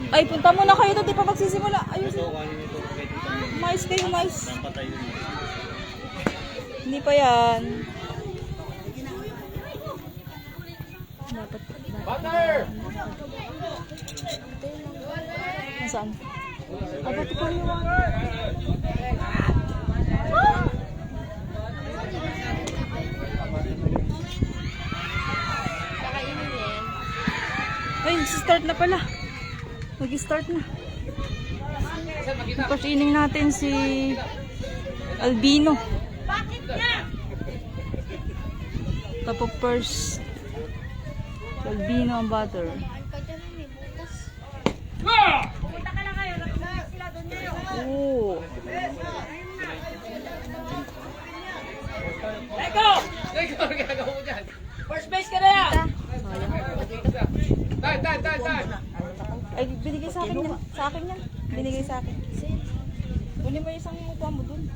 Ay, punta muna kayo doon. Di pa magsisimula. Ayun. Mais kayo, mais. Hindi pa yan. Dapat. Butter! Nasaan? Abot ko yun. Ay, start na pala. Mag-start na. Papainin natin si Albino. Top of first. Albino ang butter. Pumunta ka na kayo, nakikinig sila doon ngayon. Oo. Lego! Lego! Ano ginagawa mo dyan? First base ka na yan! Dad! Ay, binigay sa akin yan. Sa akin yan. Binigay sa akin. Kunin mo yung isang upuan mo dun.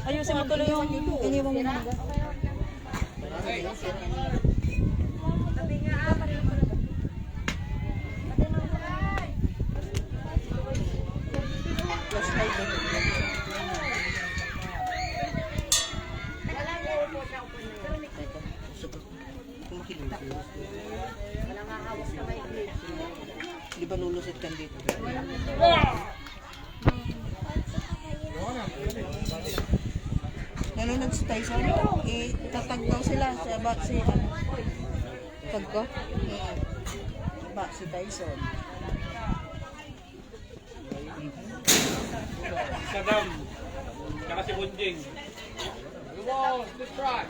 Ayusin mo tuloy yung iniwan mo mga. Di ba lulusit kan dito? Nanonood si Tyson, tatag daw sila sa si ano? Tag ko? Si Tyson. Saddam. Tsaka si Bunjing. Wow, good try.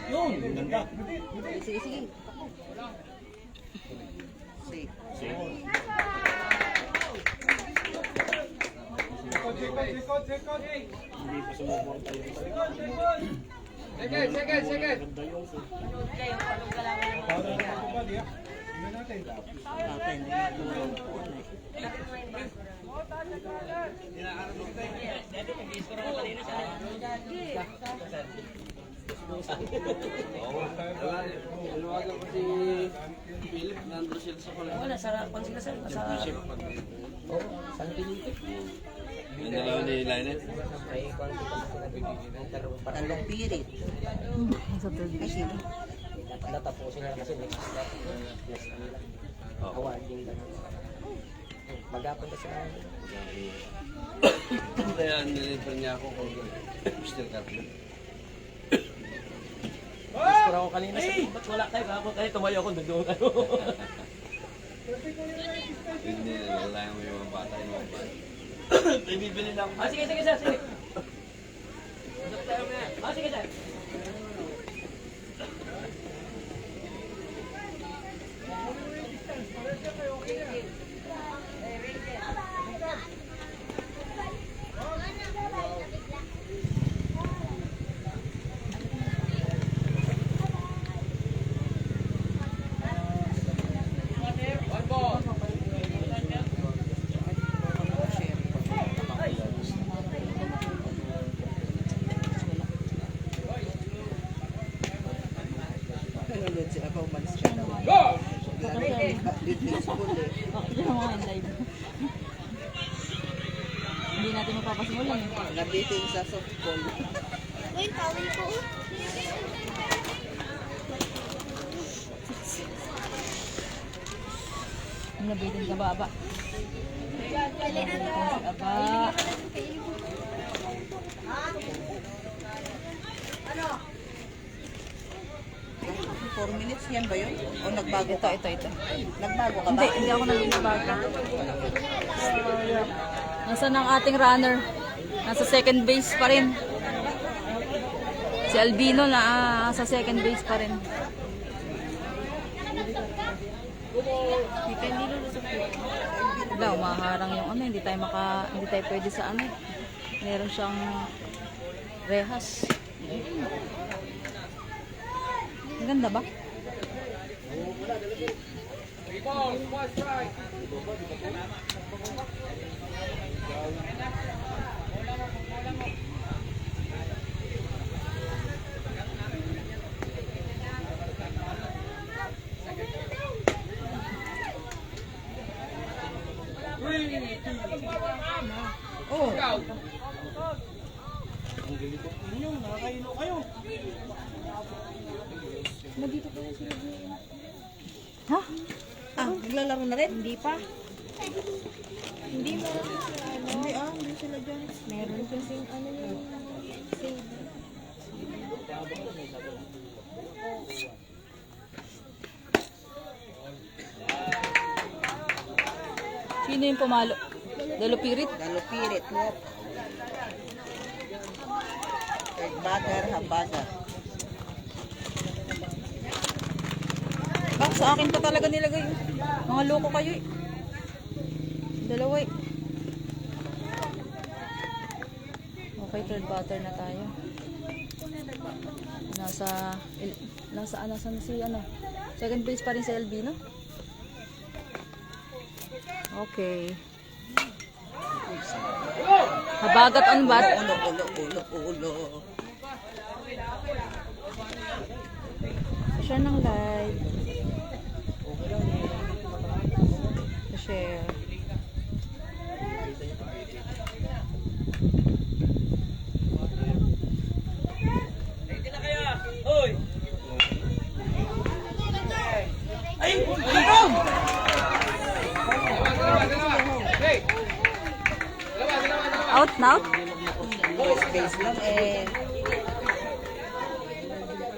Yun, ganda. Sige. Hindi pa sumuporta yun. Second. Tatay na yung Luwagan ko si Philip, nandun sila sa kola. Wala, sarapan sila sa San Felipe. Yung dalawa ni Lionel. talong pirit. Sa tuloy. Ay, sige. Natapusin nila kasi next awarding na. Mag-apon na sila. Kaya nilipan niya ako kung Mr. Carter. Pero ako kanina sa ba't wala tayo? Kapag tayo tumayo ako doon. Hindi, nalalayan mo yung mga bata. May bibili lang. Sige, sir. Sige. Sige, sir. Nanonood sila pa umalis siya daw. Dito sa school eh. Bakit yung mga live? Hindi natin mapapasimulan eh. Nabitin sa softball. Uy, tawin ko. Nabitin ka ba, aba? Nabitin si aba. 4 minutes yan ba yun? O nagbago ka? Ito. Nagbago ka ba? Hindi ako nagbabago. Nasaan ang ating runner? Nasa second base pa rin. Si Albino na sa second base pa rin. Wala, umaharang yung ano, hindi tayo pwede sa ano. Meron siyang rehas. Ang ganda ba? balls, 1 strike. Oh, Ikaw. Ha? naglalaro na rin? Hindi pa. Hindi mo lang sila, ano. Hindi sila dyan. Meron kasing ano yung save. Sino yung pumalo? Dalupirit? Galupirit, walk. Third batter, habagat. Ah, sa akin pa talaga nilagay yun. Mga loko kayo eh. Dalawa eh. Okay, third batter na tayo. Nasa si ano? Second base pa rin si LB, no? Okay. Habagat on bat. Ulo. Share ng live. Share. Hey! Out now? Space lang eh.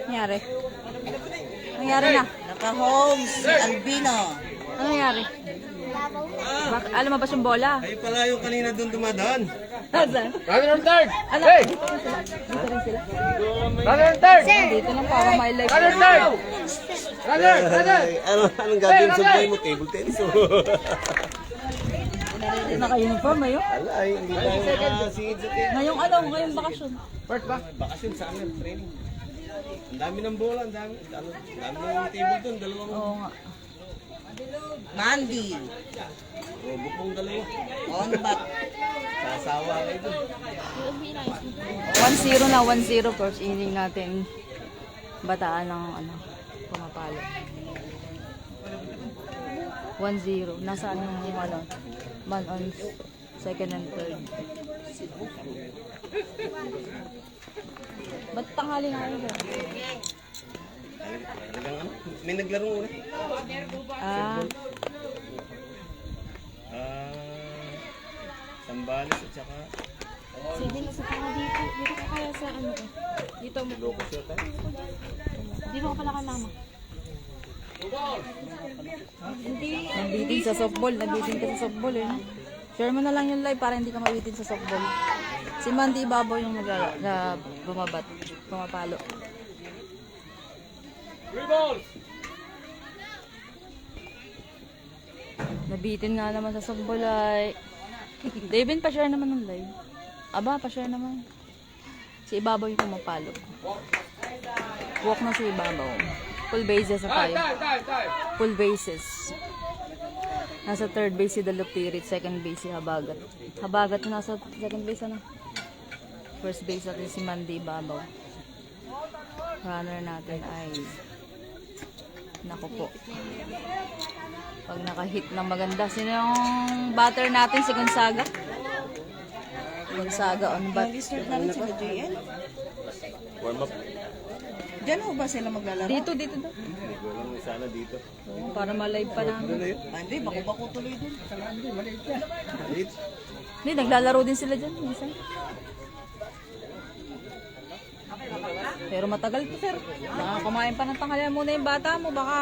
Nangyari? Nangyari na? Naka-home si Albino. Ano nangyari? Alam mo ba yung bola? Ay pala yung kanina doon dumadaan. Saan? Runner on third! Ano? Hey! Dito rin sila. Dito rin sila. Runner on third! Dito lang para may live. Runner on third! Runner! Anong gagawin sa buhay mo? Table tennis. Naka-uniform ngayon? Alay, hindi tayo makasingid sa table. Ngayong ngayong bakasyon. First ba? Bakasyon sa amin, training. Ang dami ng bola, ang dami ng table doon, dalawang Oo nga. Mandy. bukong dalawa. On bat. Sasawa kayo doon. 1-0 na, 1-0 first inning natin. Bataan ng pumapalo. 1-0. Nasaan yung man on second and third. Ba't tanghali na kayo? Talagang may naglarong ulit. Ah, Sambales at saka Sige na sa tanga dito. Dito ka kaya sa ano ko. Dito mo. Locos yata. Dito ka pala ka mama. Hindi. nabitin sa softball. Nabitin ka sa softball eh. No? Share mo na lang yung live para hindi ka mabitin sa softball. Si Mandy Ibabaw yung na pumapalo. 3 balls! Nabitin nga naman sa softball ay. David, pa-share naman ng live. Aba, pa-share naman. Si Ibabaw yung pumapalo. Walk na si Ibabaw. Full bases na tayo. Time! Full bases. Nasa third base si Dalupirit, second base si Habagat. Habagat na nasa second base ano? First base natin si Mandy Ibabaw. Runner natin ay naku po. Pag naka-hit ng maganda, sino yung batter natin? Si Gonzaga. Gonzaga on bat. Nag-start na rin sila JL. warm up. Diyan ho ba sila maglalaro? Dito daw. Walang sana dito. Oo, para ma-live pa namin. Hindi, bako-bako tuloy dun. Wait. Hindi, naglalaro din sila dyan. Minsan. Pero matagal to, sir. Baka kumain pa ng tanghalian muna yung bata mo. Baka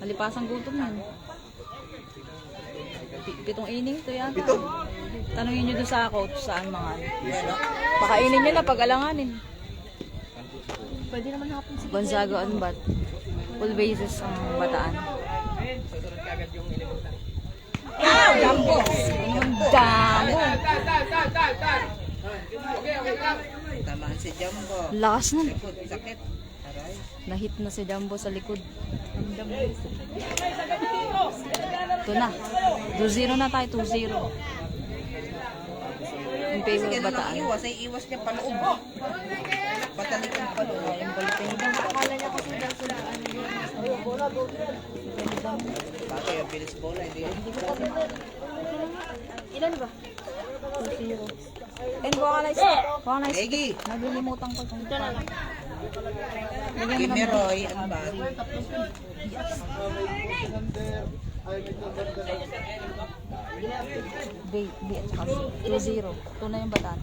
malipasang gutom yan. Pitong ining to yan. Pito? Tanungin nyo doon sa coach saan mga ano. Pakainin nyo na pag-alanganin. Pwede naman hapon si Gonzaga on bat. Full bases ang bataan. Jumbo! Yung damo! Time! Okay, come. Tamaan si Jumbo. Lakas nun. Sakit. Nahit na si Jumbo sa likod. Ito na. 2-0 na tayo, 2-0. In favor Sige of na lang Bataan. iwas. Ay iwas niya paloob. Patalikod paloob. Ayun, balikin daw. Akala niya kasi daw sila ano yun. Bakit yung Philips bola? Hindi. Ilan ba? 2-0. And vocalize. Vocalize. Egi. Naglilimutan ko itong pan. Kimeroy. Ang bag. B at saka 2-0. Ito na yung Bataan.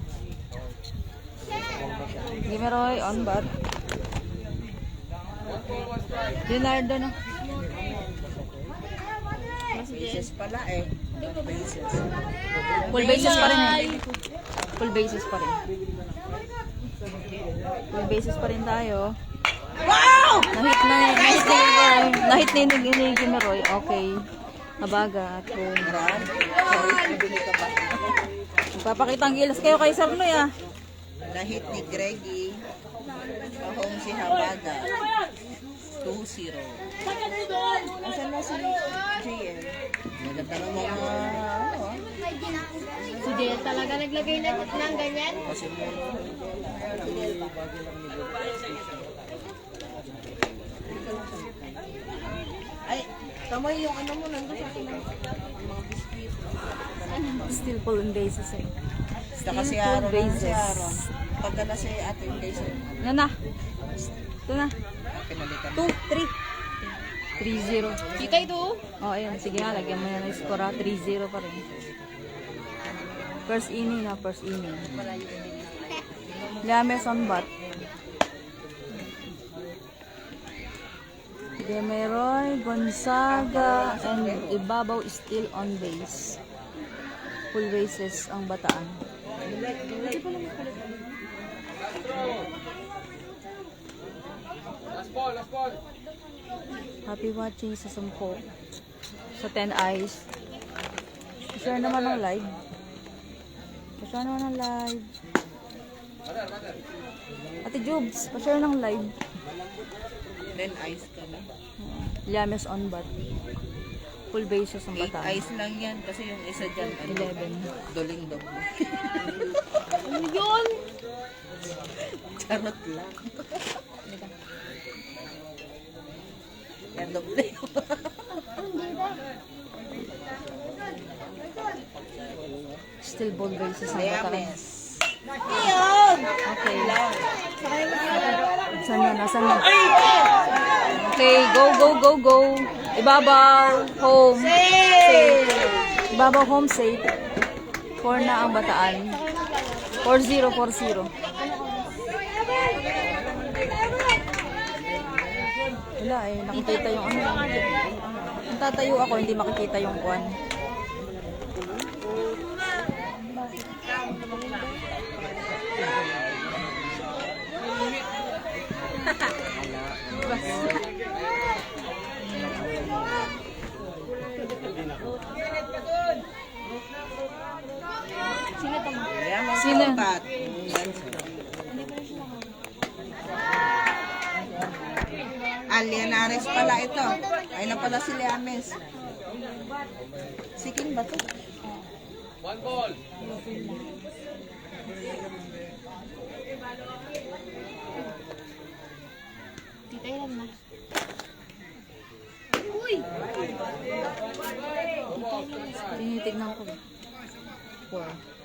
Gimeroy on bat. Leonardo na. Bases pala eh. Bases. Full bases pa rin. Full bases pa rin. Full bases pa rin tayo. Wow! Nahit ni Gimeroy. Okay. Nabaga at home. Ran. Sorry, bibili ka ba? Magpapakita ang gilas kayo kay Sir Noy ah. Nahit ni Greggy. Pahong si Habaga. 2-0. Asan na si JL? Maganda ng mga ano ah. Si Jel talaga naglagay na ng ganyan. Kasi ay, tama yung ano mo nandun sa akin. Mga biscuit. Still full on bases eh. Saka si Full Aaron. bases. Si Aaron. Pagdala si Ate Daisy. Ano na? Ito na. Pinalitan. 2-3. 3-0. Kita ito. Oh, ayun. Sige nga, lagyan mo na ng score ha. 3-0 pa rin. First inning na, first inning. Llames on bat. Demeroy, Gonzaga, and Ibabaw is still on base. Full bases ang Bataan. Last ball. Happy watching sa 10. Sa 10 eyes. Share naman ng live. Pa-share naman ng live. Ate Jubes, pa-share ng live. Then ice ka na. Llames on bat. Full bases ang 8 Bataan. ice lang yan. Kasi yung isa dyan, ano, 11. duling doble. Ano yun? Charot lang. Yan doble. Still ball bases ang Bataan. Llames. Okay. Saan na? Nasaan na? Okay, go. Ibabaw, home. Safe. Ibabaw, home, safe. 4 na ang Bataan. 4-0. Wala eh, nakikita yung ano. Kung tatayo ako, hindi makikita yung kwan. Llames Sino? on bat. Alianares pala ito. Ay na pala si Llames. Siking ba to? 1 ball. Kita ilan na. Tinitignan ko. 4.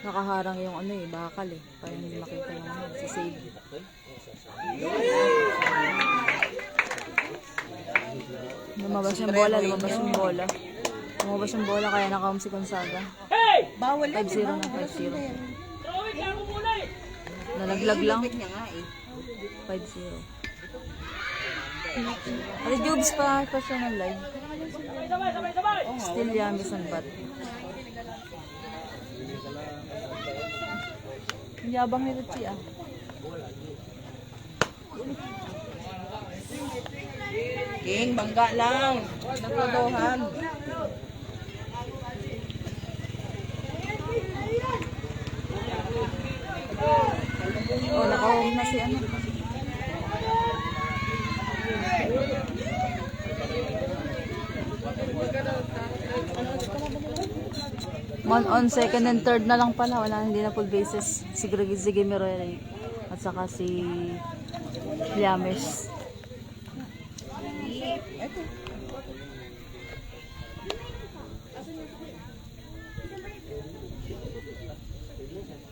Nakaharang yung ano eh, bakal eh. Kaya hindi makita yung ano, si save. Lumabas yung bola. Lumabas yung bola kaya nakaum si Gonzaga. Bawal yan. 5-0 na, 5-0. Nalaglag lang. Lapit niya nga eh. 5-0. Ate Jubes pa siya ng live. Still Llames on bat. Ang yabang ni Richie ah. King, bangga lang. Naglodohan. Oh, naka-home na si ano. On second and third na lang pala. Wala, hindi na full bases. Si Gimeroy at saka si Llames. Eto.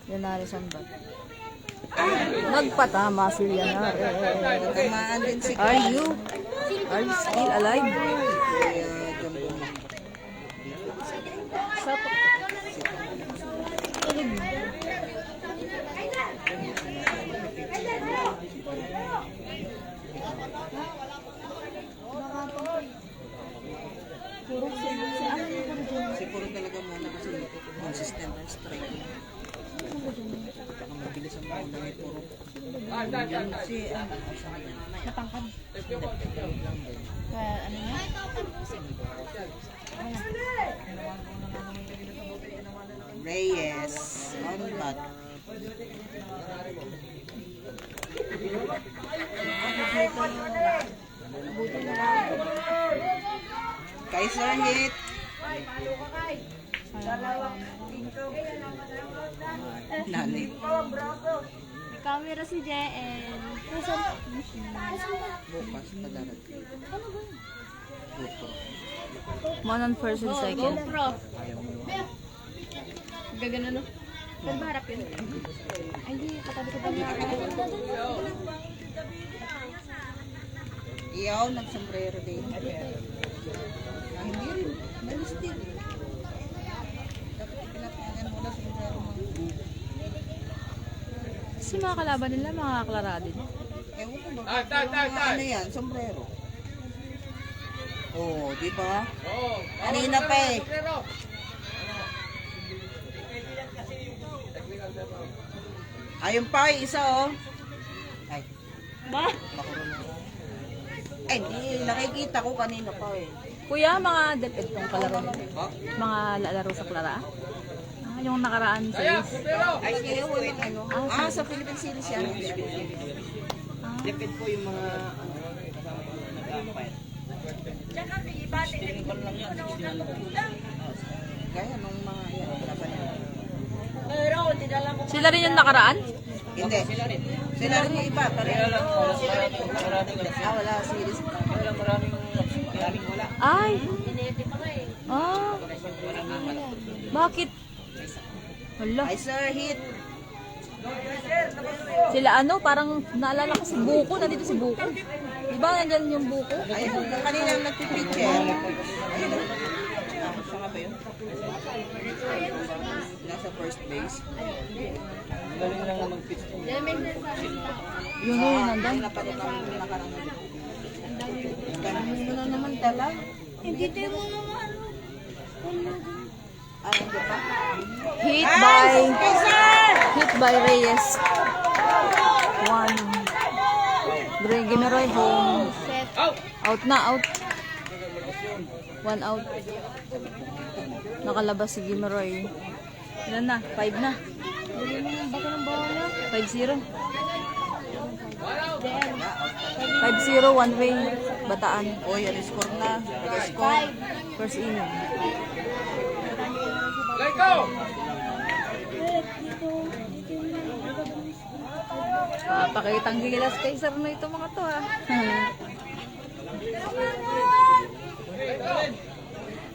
Lenares ba? Nagpatama si Lenares. Tamaan din si Are you still alive? Siguro talaga muna kasi consistent ang strike. Baka mabilis ang muna may puro. Si Natangkad. Kaya ano nga? Reyes on bat. Kaiser hit. Nani. May camera si JN. Bukas padarat. One on first and second. GoPro. Gagano no? Saan ba harap yun? Ay, hindi. Katabi ko pa niya. Iyaw, nagsombrero din. Hindi rin. Malis din. Dapat ipinapangan muna sombrero mo. Kasi mga kalaban nila, mga Clara din. Ewan ko ba? Ano yan? Sombrero. Oh, di ba? Kanina pa eh. Ayun pa, isa oh. Ay. Ba? Ay, di, nakikita ko kanina pa eh. Kuya, mga deped tong kalaro. Ha? Mga lalaro sa Clara. Yung nakaraan sa Ay, kaya walang ano. Sa Philippine Series yan. Depend po yung mga Gaya nung mga yan. Laban yan. Sila rin yung nakaraan? Hindi. Sila rin yung iba. Wala series. Ay! Ah! Bakit? Hala. Ay, sir, hit. Sila ano, parang naalala ko si Buko. Nandito si Buko. Diba nandyan yung Buko? Ayun, kanina nagpipicture. Ayun. Saan nga ba yun? Nasa first base. galing lang na mag-pitch. Yun o, nandun. Ganun mo na naman dala. Hindi tayo mo naman. Ay, hindi pa. Hit by Reyes. One. Gimeroy home. Out na, out. One out. Nakalabas si Gimeroy. Ilan na? 5 na. 5-0. 5-0, one way. Bataan. O, yan, score na. Nag-score. First inning. Let go! Pakitang gilas kay Sir na ito mga to ha.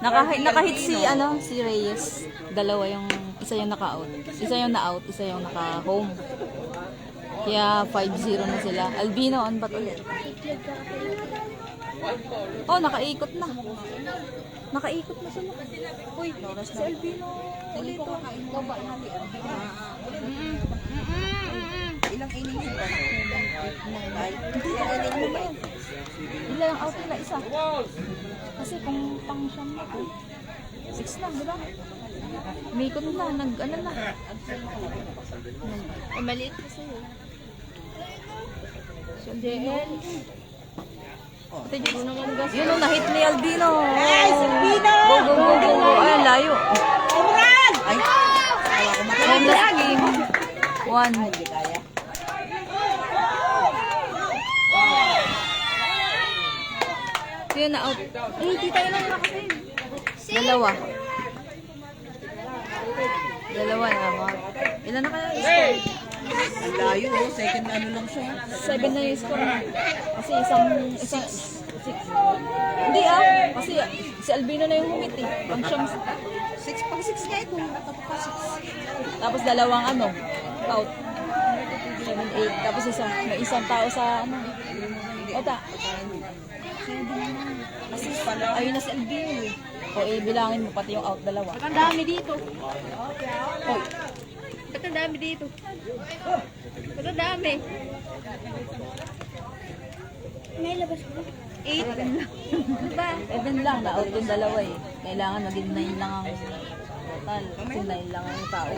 Nakahit si si Reyes. Dalawa yung isa yung naka-out. Isa yung na-out, isa yung naka-home. Kaya 5-0 na sila. Albino on bat ulit. Oh, nakaikot na. Nakaikot na sila. Uy, si Albino ulit oh. Ilang innings ba? Ay, ilang innings mo ba? Ilan ang out nila? Isa. Kasi kung pang siyam na 6 lang, di ba? Umikot na, ano na. Maliit kasi yun. So, JL. Ate Diyos. Yun o, na-hit ni Albino. Ay, Albino! Go, go, go, go, go. Ay, layo. Umuran! Ay, kala ko matagal. Homeless game. 1. Hindi kaya. Yun na out. Eh, di tayo lang nakasave. Dalawa. Dalawa na mga. Ilan na kaya yung score? Ang layo, oh. Second ano lang siya. 7 na yung score na. Kasi isang 6. Hindi kasi si Albino na yung humit eh. Pang siyang, 6 pang 6 nga ito. Nakapapa 6. tapos dalawang out. 7, 8. Tapos may isang tao sa Ota. Assist pala. Ayun na si Albino eh. O bilangin mo pati yung out dalawa. Ba't ang dami dito? Oy. Ba't ang dami dito? Ba't ang dami? May labas ko. 8. Ano ba? 7 lang, na-out yung dalawa eh. Kailangan maging 9 lang ang total. Kasi 9 lang ang tao.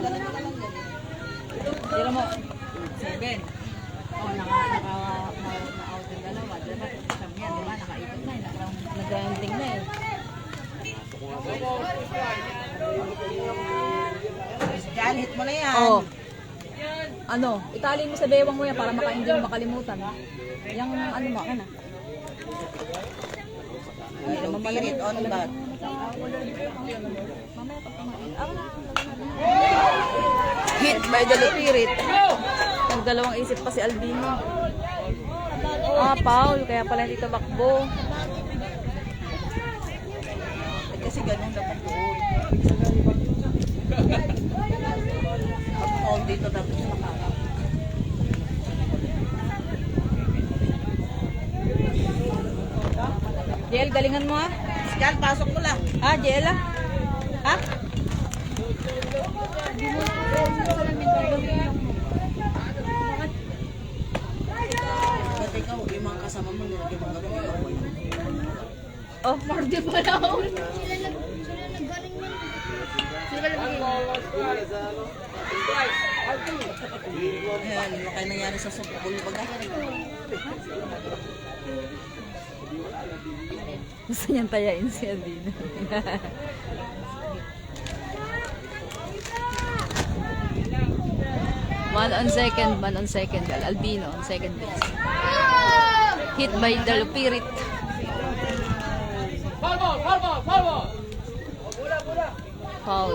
Tira mo. 7. Oh, na-out yung dalawa. Diba? Siyam yan, diba? Nakaikot na eh. Nag-ending na eh. Yan, hit mo na yan. Oh. Italin mo sa bewang mo yan para hindi mo makalimutan. Yung mo, ano? Lupirit on back. Hit by the Lupirit. Nagdalawang isip pa si Albino. Foul. Kaya pala hindi tumakbo. Kasi ganun dapat doon. Pag all dito dapat siya makakap. JL, galingan mo ah. Yan, pasok mo lang. JL ah. Ha? Ba't ikaw, yung mga kasama mo, nilagay mo gano'n, ikaw wala. Oh, Mardi pa na ako. Sila naggaling na. Sila naggaling. Ayan, ano kayo nangyari sa softball baga? gusto niyang tayain si Albino. Man on second. Albino on second base. Hit by the Lupirit. Foul.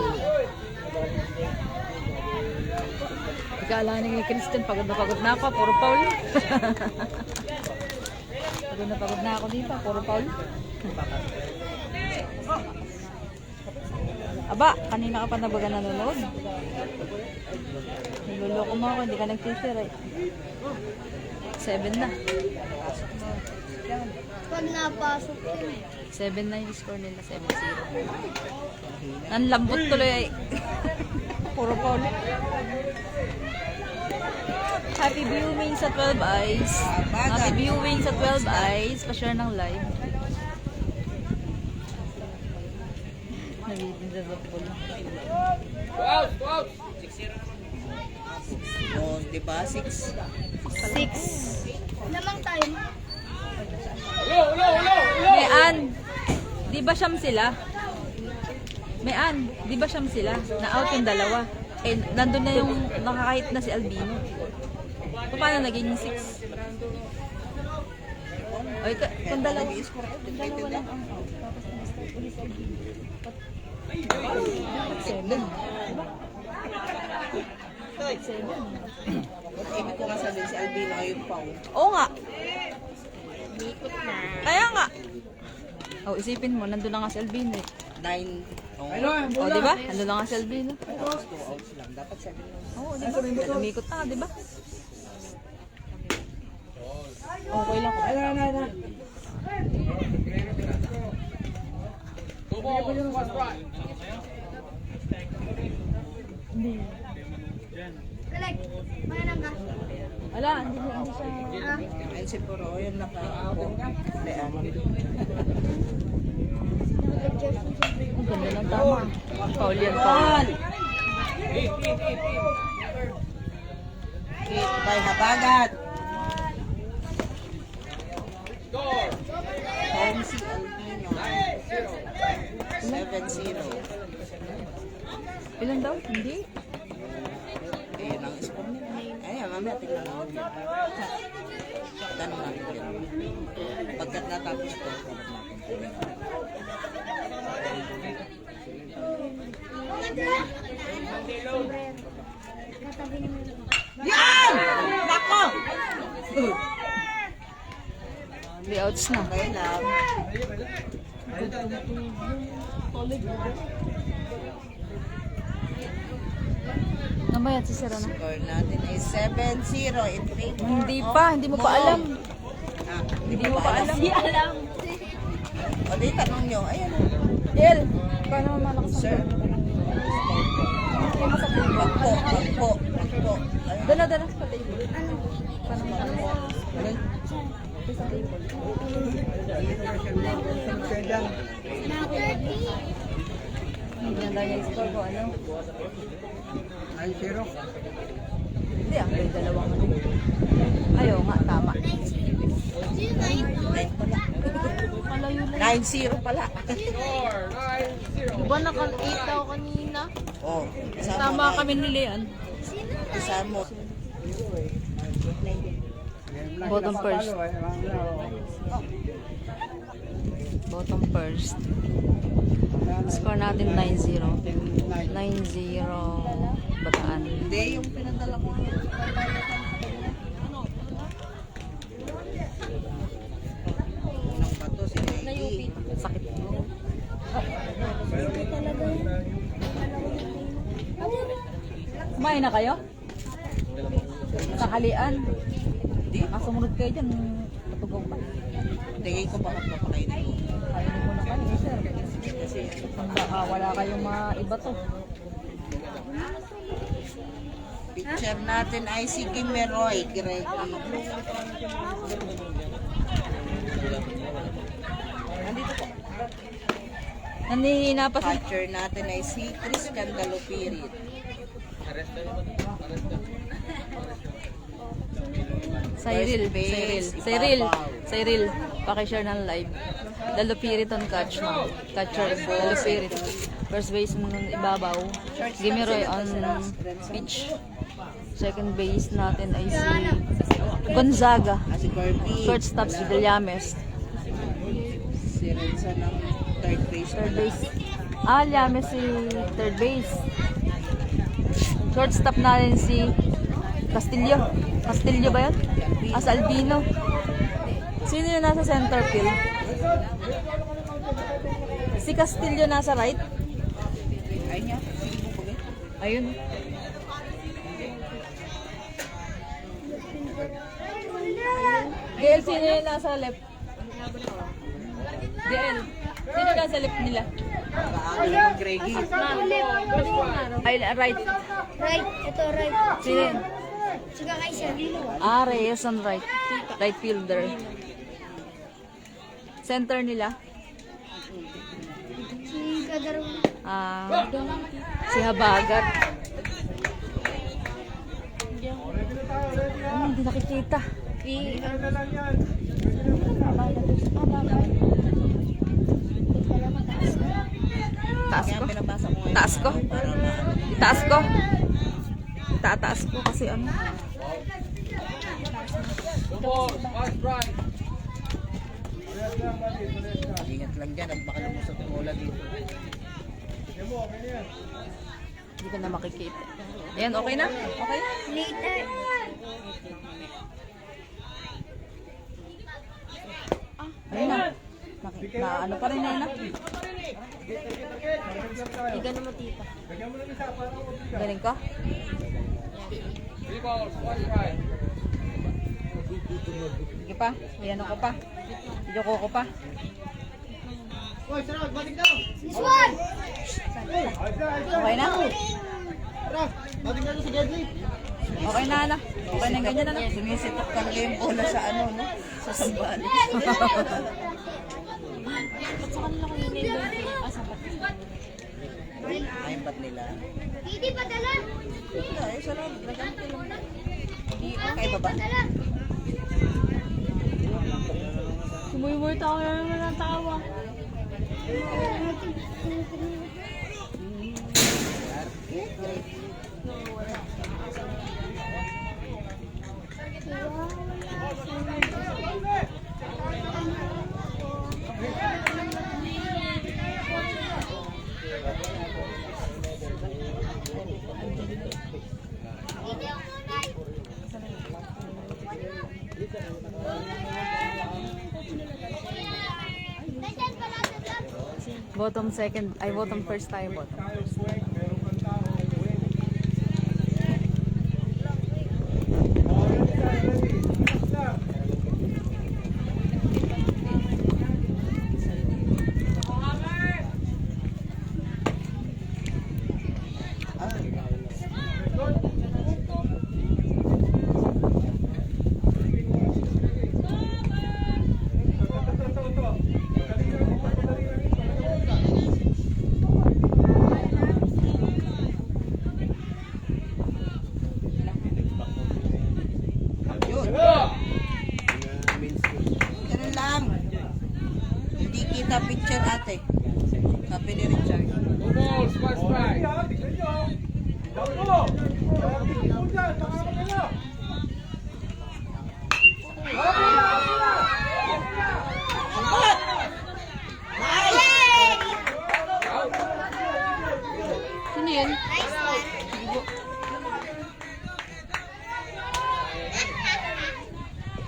Ikala ni Christian, pagod na ako, puro foul. Pagod na ako dito, puro foul. Aba, kanina ka pa na baga nanonood? Niloloko mo ako, hindi ka nag-teacher eh. 7 na. Pag napasok yun. 7 na yung score nila, 7-0. Nanlambot tuloy. Puro foul. Happy viewing sa 12 Eyes. Happy viewing sa 12 Eyes. Pa-share ng live. Nabitin sa softball. O, di ba? 6. 6. Lamang tayo. May Ann, di ba siyam sila? May Ann, di ba siyam sila? Na-out yung dalawa. Eh, nandun na yung nakakahit na si Albino. Paano naging 6? Oy, kung dalawa. Dalawa lang ang out. Tapos na-start ulit si Albino. 7. Ibig ko nga sabihin si Albino ayun pa. Oo nga. Kaya nga. Isipin mo, nandun na nga si Albino eh. 9. Di ba? Nandun na nga si Albino. 2 outs lang. Dapat 7 lang. Oo, di ba? Lumikot na, di ba? Okay lang. Like, mananang ka. Wala, hindi siya. Ayun si Puro, yun naka. Ang ganda ng tama. Paul yan, Paul. Hit by Habagat. Score! 7-0. Ilan daw? Hindi. Eh, yun ang score nila. Ayan, mamaya tingnan natin yun. Tanong natin yun. Pagkat natapos ko, yan! Nako! Layouts na. Okay lang. Namayat si Sir ano? Score natin ay 7-0 in favor. Hindi pa, hindi mo pa alam. Ah, hindi mo pa alam. Hindi alam. O di, tanong nyo. Ayan. El, paano mo malakas ang Sir. Magpo. Ayun. Dala sa table. Paano mo malakas? Ayun. Sa table. Hindi na lang yung score ko, ano? 9-0. Hindi, ang may dalawang ano. Ayaw nga, tama. 9-0 pala. Score, 9-0. Diba naka-8 daw kanina? Oh, isa mo Tama na. kami ni Leon. Isa mo. Bottom first. Bottom first. Score natin 9-0. 9-0 Bataan. Hindi, yung pinadala ko. Unang bato si Negi. Sakit. Kumain na kayo? Sakalian. Hindi. Sumunod kayo dyan. Patugaw pa. Tingin ko baka papakainin ko. Kainin mo na kayo, sir. Kasi Baka wala kayong mga iba to. picture natin ay si Kimeroy Greg. Nandito po. Nanihina pa si Picture natin ay si Chris Candalopirit. Cyril. First base, Cyril. ibabaw. Cyril. Pakishare ng live. Dalupirit on catch mo. Catcher. Dalupirit. First base mo nun ibabaw. Gimiroy on pitch. Second base natin ay si Gonzaga. Ah, si Kirby. Shortstop si Villames. Si Renza ng third base. Third base. Llames si third base. Shortstop natin si Castillo. Castillo ba yun? Sa Albino. Sino yung nasa center field? Si Castillo nasa right? Ay niya. Sige po pag Ayun. Gael, sino yung nasa left? Gael, sino nasa left nila? Maaga naman Greggy. Ay, right. Right, ito right. Sino yun? Saka kay Sir. Reyes on right. Right fielder. Center nila. Si Kadaro. Si Habagat. Hindi nakikita. Taas Kaya ko. pinabasa ko ngayon. Taas ko. Para maano. Itaas ko. Itataas ko kasi ano. Ingat lang dyan at baka lumusot ang bola dito. Hindi ko na makikita. Ayan, okay na? Okay? Later. Ayun na. Na ano pa rin na yun na. Higa naman tita. Galing ka? Sige pa. Ayan ako pa. Joko ko pa. This one! Okay na? Okay na, Ana. Okay na yung ganyan, Ana. Sumisitok kang yung bola sa ano, no? Sa sambali. Ba't sa kanila kayo nila? Sa Ayun ba't nila? Hindi pa dala. Ay, sarap. Nagamit ko lang. Kaya ba ba? Dala. Sumuywort ako na naman ng tawa. Bottom second, ay bottom first tayo, bottom. Yun. Ganun lang. Hindi kita picture ate. Sabi ni Richard. Two balls, first strike. Sambot! Nice! Sino yun?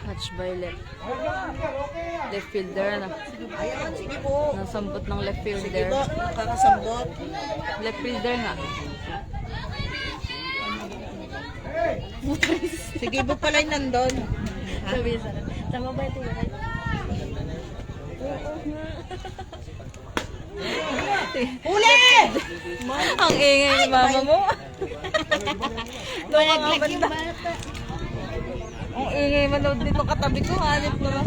Catch by left. Left fielder na. Ayan, sige po. Nasambot ng left Sige fielder. po, nakakasambot. Left fielder nga. Sige po pala yung nandun. Sabi sa tama ba ito yun? Huli! Ang ingay ni mama mo. Malaglag yung bata. Ang ingay manood dito katabi ko. Hanip mo na.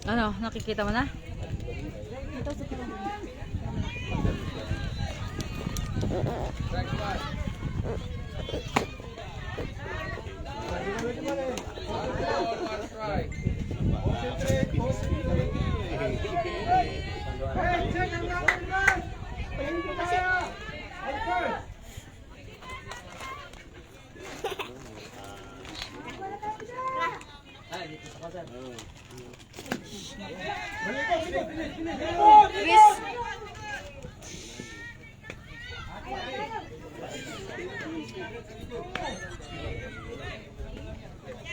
Ano, nakikita mo na? First strike.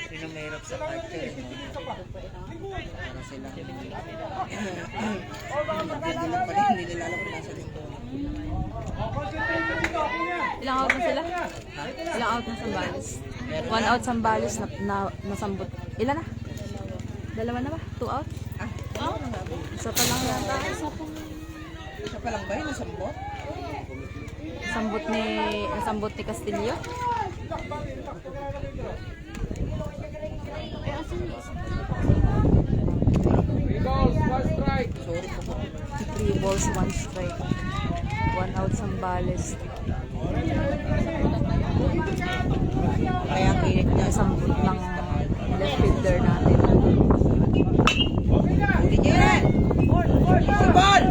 Sino mahirap sa catcher? Para sila. Hindi lang pala, hindi nila alam kung nasa yung bola. Ilang out na sila? Ilang out na Sambales? 1 out Sambales na nasambot. Ilan na? Dalawa na ba? 2 out? Isa pa lang yata. Isa pa lang ba yun? Nasambot? Nasambot ni Castillo. Three balls, first strike. Sorry po po. 3 balls, 1 strike. 1 out Sambales. Kaya kilit niya. Nasambot ng left fielder natin. Huli niya yan! Si Ball!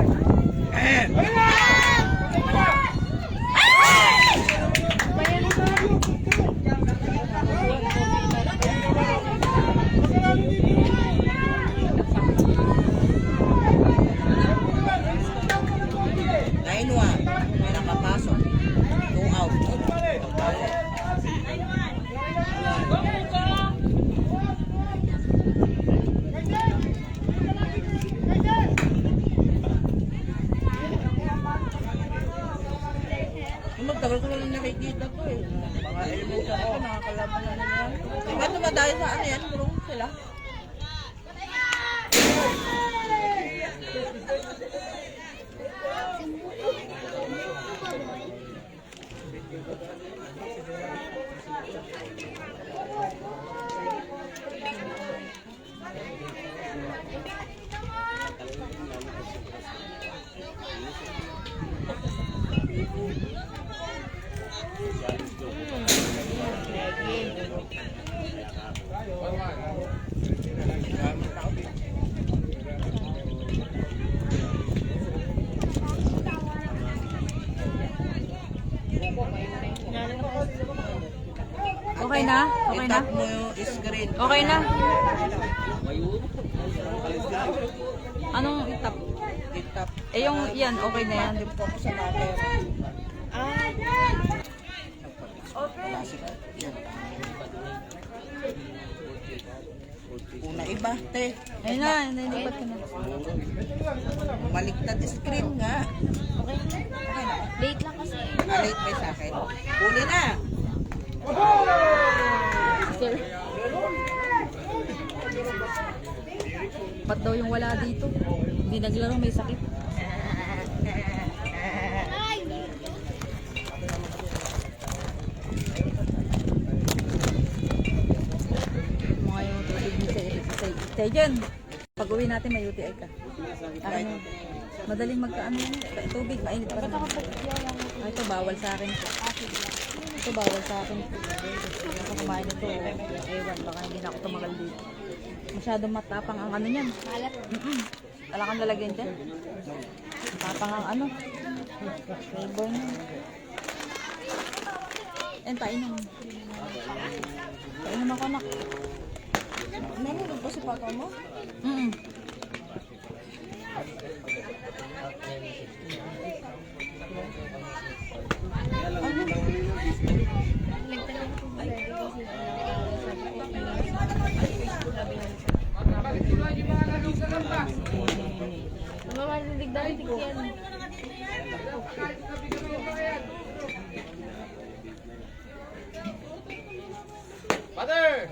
Nainwa, may nakapasok. 2 out. Pagbalik. Yung magtagal ko na lang nakikita ko eh. Mga elemental ako, nakakalaban na nila. Diba dumadayo sa ano yan? Kurong sila. Okay na? Tap mo yung screen. Okay na? Anong itap? Tap. Eh yung yan, okay na yan. Yung focus sa natin. Classic. Yan. Una iba, te. Ayun na, nilipat ko na. Maligtad screen nga. Okay. Late lang kasi. Alate may sa akin. Huli na. Sir. Ba't daw yung wala dito? Hindi naglaro, may sakit. Mga yung tubig ni Say Jen, pag uwi natin may UTI ka. Ano, madaling magkaano yun. Tubig, mainit pa rin. Ah, ito bawal sa akin. Ito bawal sa akin. Ako kumain ito. Ewan, baka hindi na ako tumagal dito. Masyadong matapang ang ano niyan. Wala kang lalagyan dyan. Matapang ang ano. Flavor niyan. Yan, painom. Painom ako, anak. Nanonood ba si papa mo? Mamalinig dahil tigyan. Father!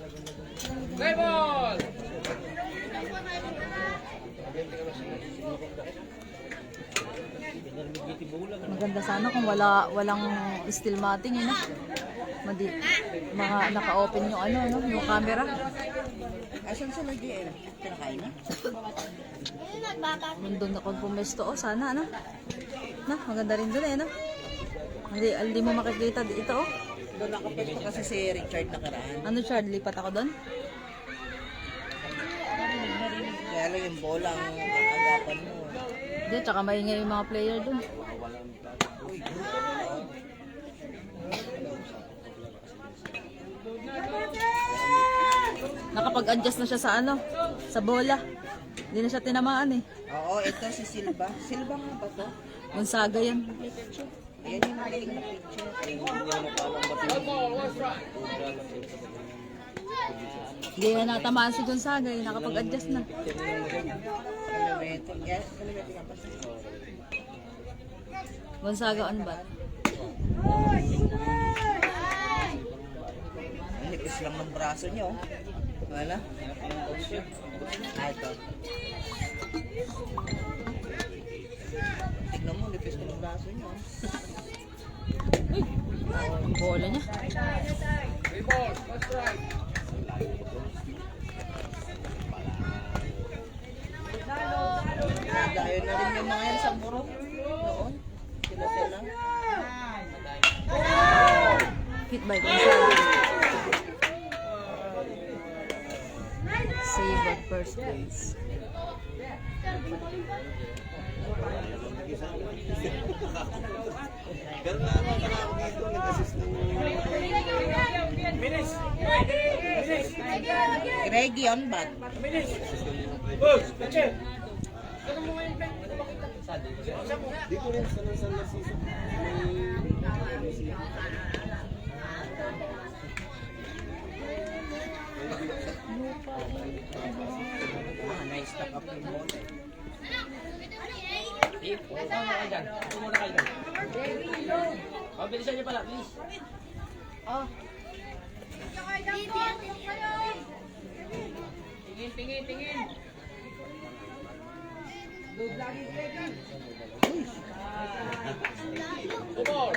Play ball! Maganda sana kung walang steel matting eh, no? Mga naka-open yung ano, no? Yung camera. Asan sila GM? Pinakain na? Nandun ako pumesto, oh, sana, ano? Na, maganda rin dun eh, no? Hindi mo makikita dito, oh. Doon nakapwesto kasi si Richard nakaraan. Ano, Chard, lipat ako doon? Kaya lang yung bola ang agapan mo. Hindi, tsaka maingay yung mga player doon. Nakapag-adjust na siya sa ano, sa bola. Hindi na siya tinamaan eh. Oo, ito si Silva. Silva nga ba to? Gonzaga yan. Yan yung magaling na picture. Hindi na natamaan si Gonzaga eh, nakapag-adjust na. Kalimeting. Yes, kalimeting ang pasa. Gonzaga on bat. Ang nipis lang ng braso niyo. Wala? Ah, ito. Tignan mo, nipis ko ng braso niyo. Ang bola niya. Play ball! First strike! Nadayo na rin yung mga yan sa burong. Noon. Sila. Hit by Gonzaga. Save at first base. Pero naman ako dito, nag-assist ng Greggy on bat. Di ko rin sanang na season. Nice stock up yung ball. Tama ka dyan. Tumuna kayo dyan. Pabilisan niyo pala, please. Tingin. Ball!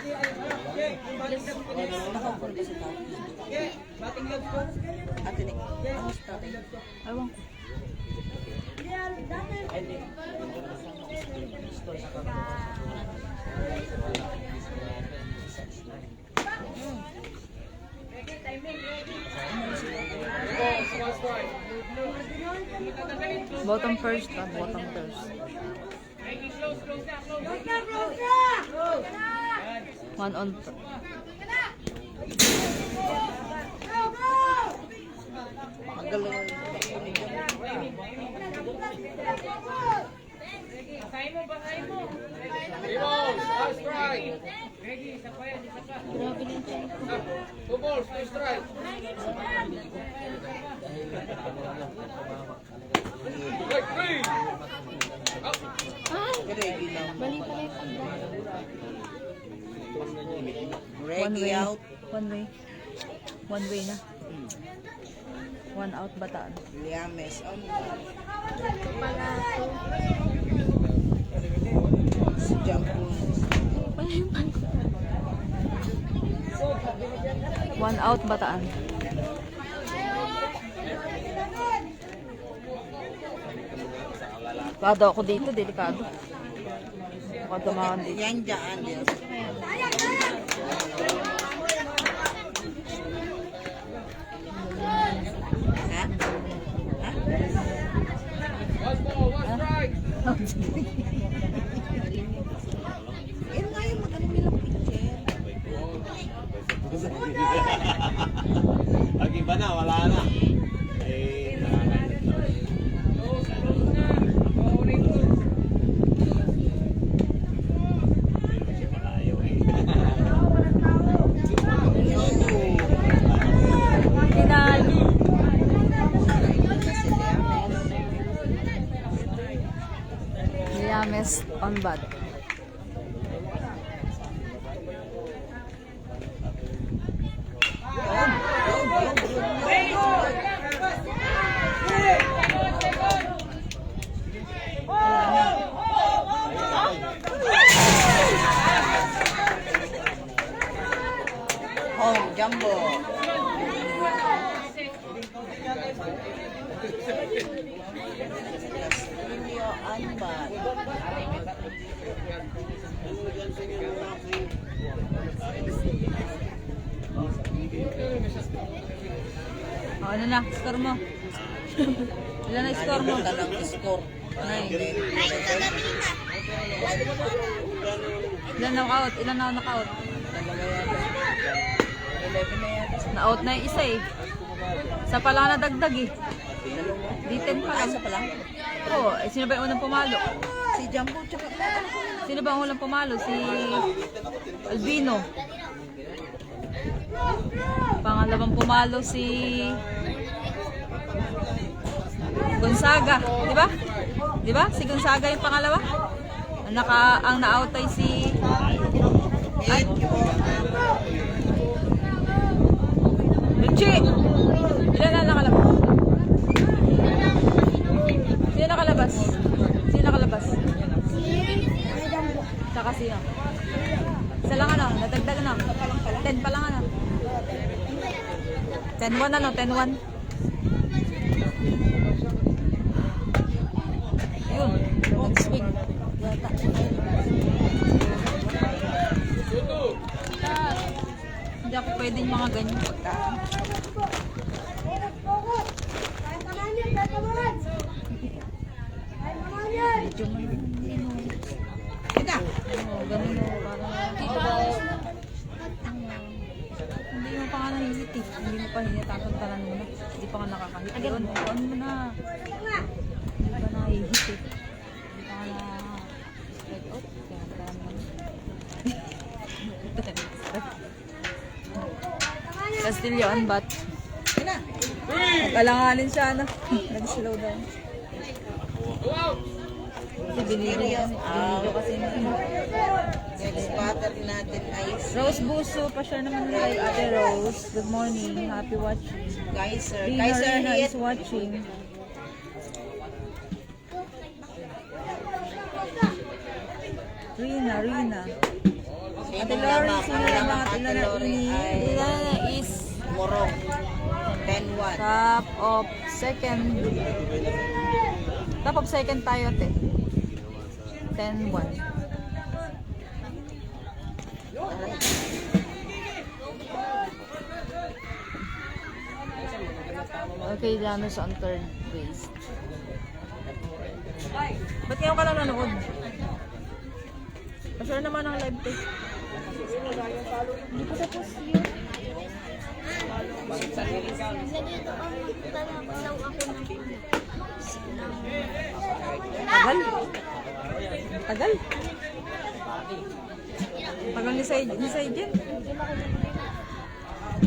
Nakapul ba si Tao? Ate Nick. Ano si tatay? Ewan ko. Bottom first, bottom first. One on. Galing. Balls, one strike. Grabe lang siya. Two balls, two strike. Like three. Ay! Ready lang. Bali pala yung pagdaan. Ready out. One way. One way na. One out bataan. Liames on. Si Jampo. Pala yung pagdaan. One out bataan. Delikado ako dito, delikado. Baka dumaan dito. Yan dyan. Diyos. Ha? Ha? One ball, one strike. Yan nga yung magaling nilang pitcher. Pag iba na, wala na. Eh, nakakalit na. Kasi malayo eh. Tinalo. Liames on bat. Home, Jumbo. Castillo Anbat. O, ano na? Score mo. Ilan na score mo? Talang score. 9. Ilan knockout? Ilan na knockout? 11 na yata. Na-out na yung isa eh. Sa pala na dagdag eh. Di 10 pa lang. Asa pala? Oo, eh, sino ba yung unang pumalo? Si Jumbo tsaka Sino ba ang unang pumalo? Si Albino. Pangalawang pumalo si Gonzaga, di ba? Di ba? Si Gonzaga yung pangalawa. Ang na-out ay si ay Luchi. Ilan na nakalabas? Sino nakalabas? Sino nakalabas? Tsaka sino? Isa lang ano, nadagdag na. 10 pa lang ano. 10-1 ano, 10-1. Ayun, nag-swing. Yata. Hindi ako pwedeng mga ganyan pagkaan. Medyo Kita. ganun o, parang hindi mo pa nga nahihit eh. Hindi mo pa hinatatantanan mo na. Hindi pa nga nakakahit. Yun, ano mo na. Hindi pa nahihit eh. Hindi pa nga na strike out. Kaya parang Castillo on bat. Ina. Nag-alanganin siya na. Nag-slow down. Binigyan kasi na. Next batter natin ay Rose Buso, pa-share naman live. Ate Rose, good morning. Happy watching. Kaiser. Rina Kaiser is hit. watching. Rina. Ate Lori, sino lang ang Ate Lori? Ate is Morong. 10-1. top of second. Top of second tayo, te. 10-1. Okay, Janus on third base. Ba't ngayon ka lang nanood? Pa-share naman ang live tape. Hindi ko tapos yun. Nandito ang magtalaw ako ng Tagal. Tagal. Tagal ni Saidin.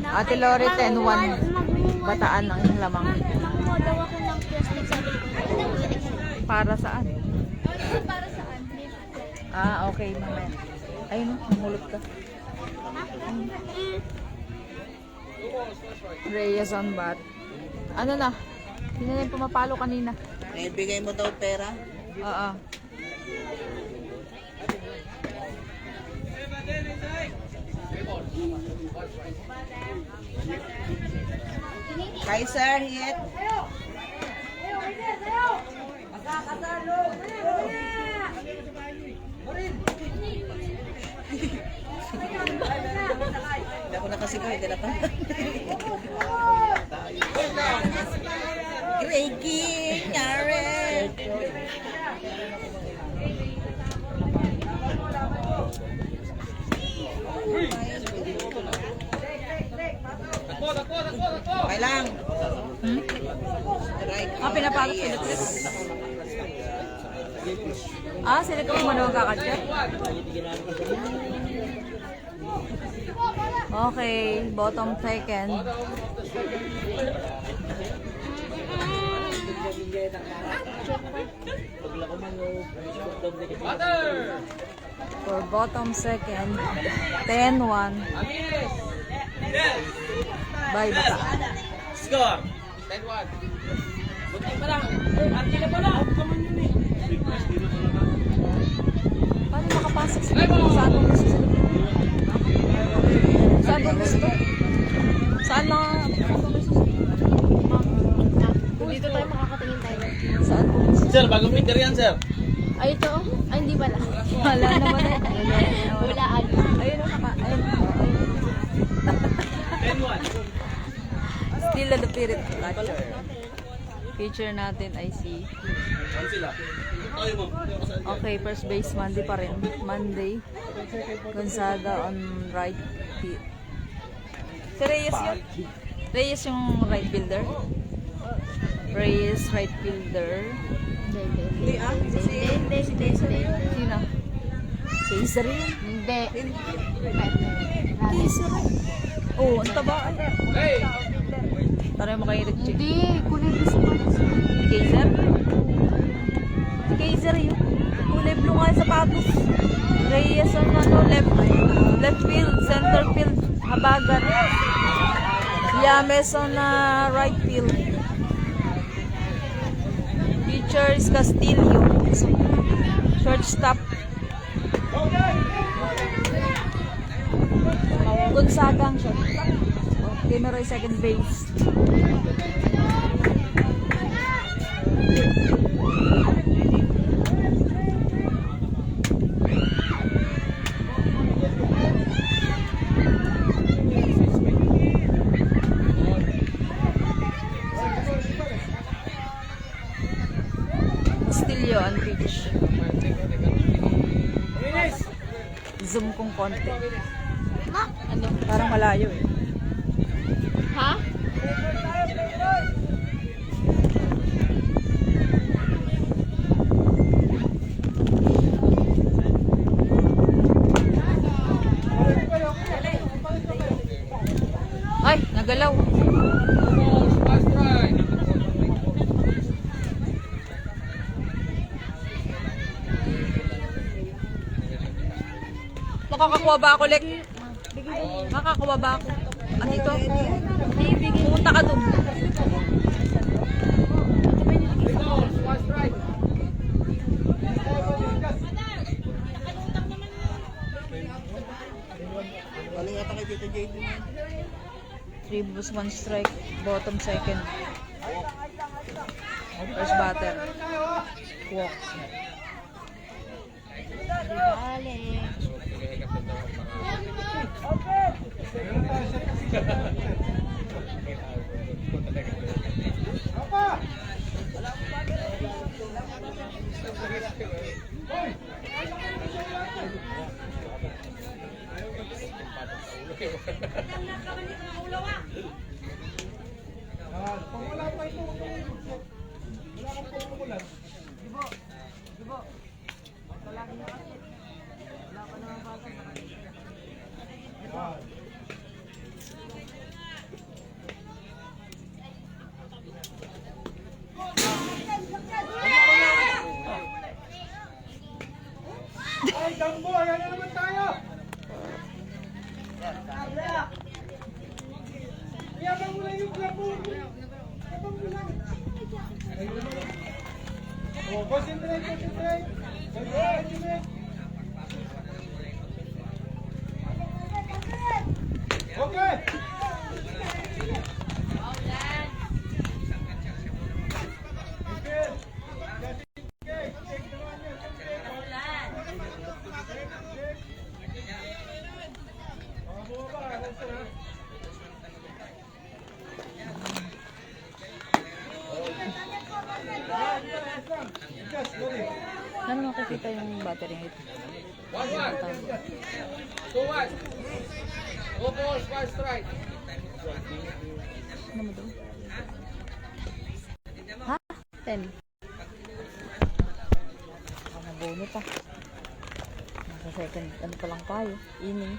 Ate Lori, 10-1. Bataan ang iyong lamang. Nakuha daw ako ng plastic sabi ko. Para saan? Para saan? Ah, okay. Mamaya. Ayun, namulot ka. Reyes on bat. Ano na? Sino na yung pumapalo kanina? Bigay mo daw pera. Oo. Kaiser, hit. Hindi ako nakasigaw, hindi na pa. Reiki, Karen. Okay lang. Right. Ah, pinapatok sila. Ah, sila ko mo naman kakatchat? Okay, bottom second. For bottom second, 10-1. Bye, Bataan. Score! 10-1. Buti pa lang. Arte na pa lang. Paano makapasok sila? Saan mo gusto sila? Saan mo gusto? Saan na? Dito tayo makakatingin tayo. Saan mo gusto? Sir, bagong picker yan, sir. Ay, ito. Ay, hindi pala. Wala naman eh. Hulaan. Ayun o, ayun. 10-1. Still the spirit catcher. Feature natin ay si... Saan sila? Tayo mo. Okay, first base Monday pa rin. Monday. Gonzaga on right field. Si Reyes yun? Reyes yung right fielder? Reyes right fielder. Hindi. Sino? Kaiser yun? Hindi. Kaiser. Oo, ang taba. Hey! Tara mo kayo nag-check. Hindi. Kulay gusto ko. Si Kaiser? Si Kaiser yun. Kulay blue nga yung sapatos. Reyes on ano, left field, center field, Habagat. Yames on right field. Pitcher is Castillo. Shortstop. Gonzaga ang shortstop. Gameroy second base. Castillo on pitch. Zoom kong konti. Ano? Parang malayo eh. Ha? Ay, nagalaw. Makakakuha ba ako, Lek? Makakakuha ba ako? Ano ito? Pumunta ka doon. Galing ata kay Tito JD. 3 balls, 1 strike. Bottom second. First batter. Walk. Dambo, ayan na naman tayo. Iyabang mo lang yung club mo. Iyabang mo lang. Oh, concentrate, concentrate. Concentrate. Okay. Ano makikita yung battery nito? 1-1. 2-1. 2 balls, 1 strike. Ano mo doon? Ha? 10. Nabono pa. Nasa second, ano pa lang tayo? Inning.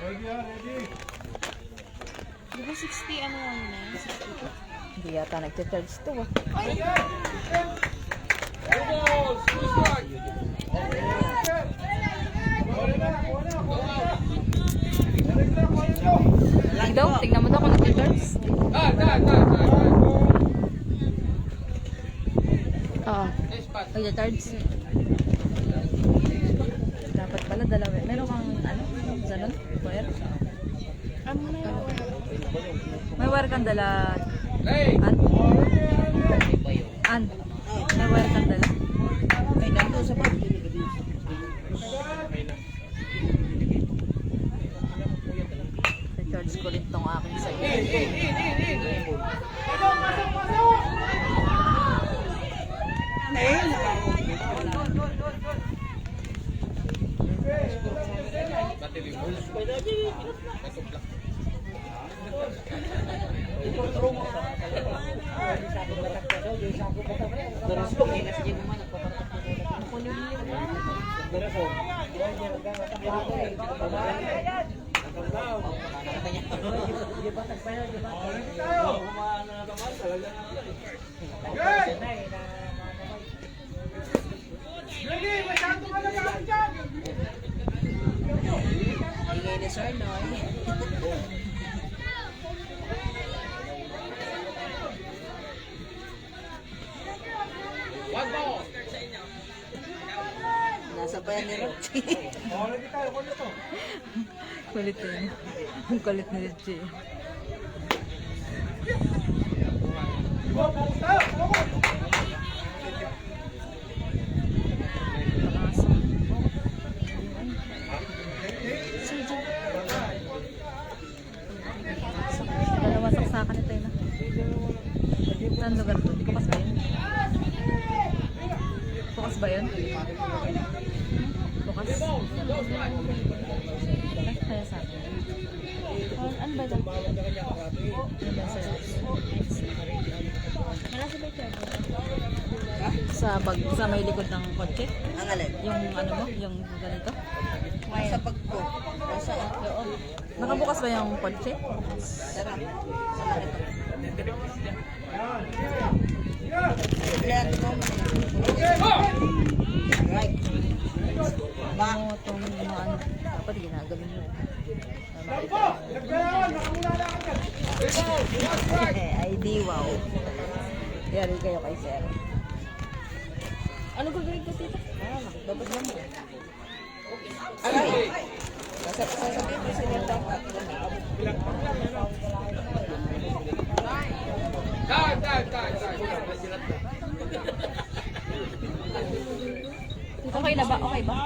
Ready, ready. Di ba 60 ano lang na? 62. Hindi yata nagcha-charge to ah. 2 balls, 2 strike. Lang daw, tingnan mo daw kung nagcha-charge. Dad. Oo. Nice pass. Nagcha-charge. Dapat pala dalawa. Meron kang ano? Ganun? Wire? Ano na yun? May wire kang dala. Hey! An? An? May wire kang dala. Ay, nandun sa bag. Charge ko rin tong aking sa iyo. Ready, masyado ka na lang dyan. Ingay ni Sir Noy. One ball. Nasa bayan ni Roxy. Oh, ready tayo, kunin to. Kulit yun. Ang kulit ni Richie. Go, focus tayo, focus. Dalawa saksakan ito yun. Saan lugar to? Di bukas ba yun? Bukas ba yun? Bukas? Kaya sa akin. Ano ba ito? Ano ba sa'yo? Wala sa ba ito? Sa may likod ng kotse? Ang alin? Yung ano mo? Yung ganito? Sa pag ko. Nasa loob. Nakabukas ba yung kotse? Sarap. Sa malito. Let go. Right. Ba? Ano itong mga ano? Dapat ginagaling mo. Dambo, nagdalawan, nakamula na ka dyan. ID wow. Yari kayo kay Sir. Ano gagawin ko dito? Babas lang mo. Aray. Sasabihin ko sila dapat. Dad. Okay na ba? Okay ba?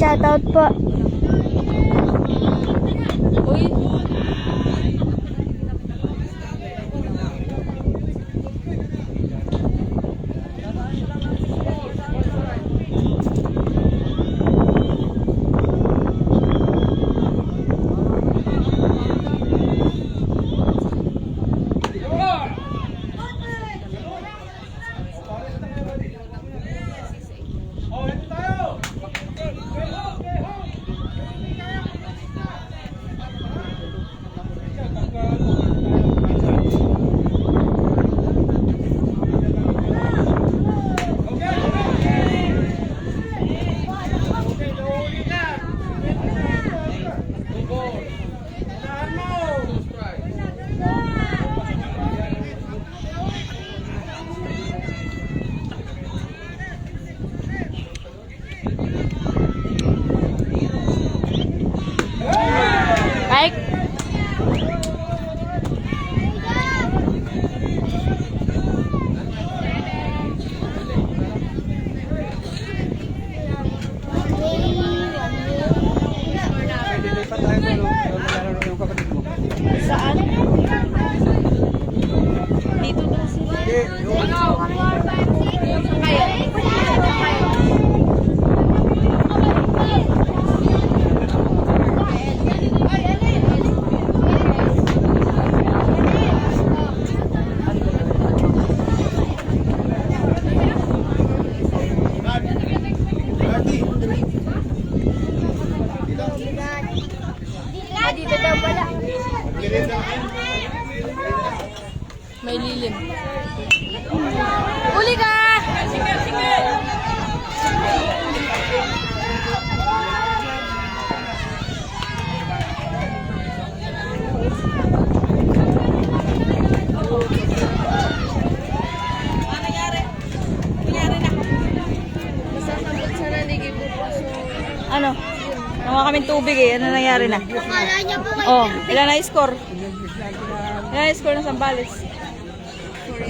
shoutout po. Uy. Ay. Saan? Dito daw sila. Dito daw pala. May lilim. Uli ka! Masasabot sa naligid mo po. Ano? Nakuha kaming tubig eh. Ano nangyari na? Akala niya po kayo. Oh, ilan na score? Ilan na score ng Sambales?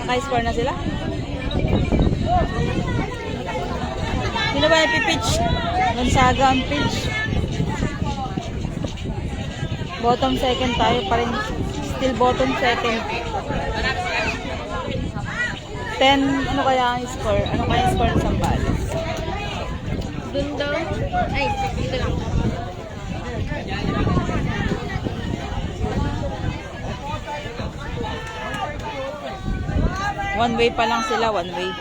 Naka-score na sila? Sino ba nagpipitch? Gonzaga ang pitch. Bottom second tayo pa rin. Still bottom second. 10, ano kaya ang score? Ano kaya ang score ng Sambales? Dun daw. Ay, dito lang. One way pa lang sila, one way.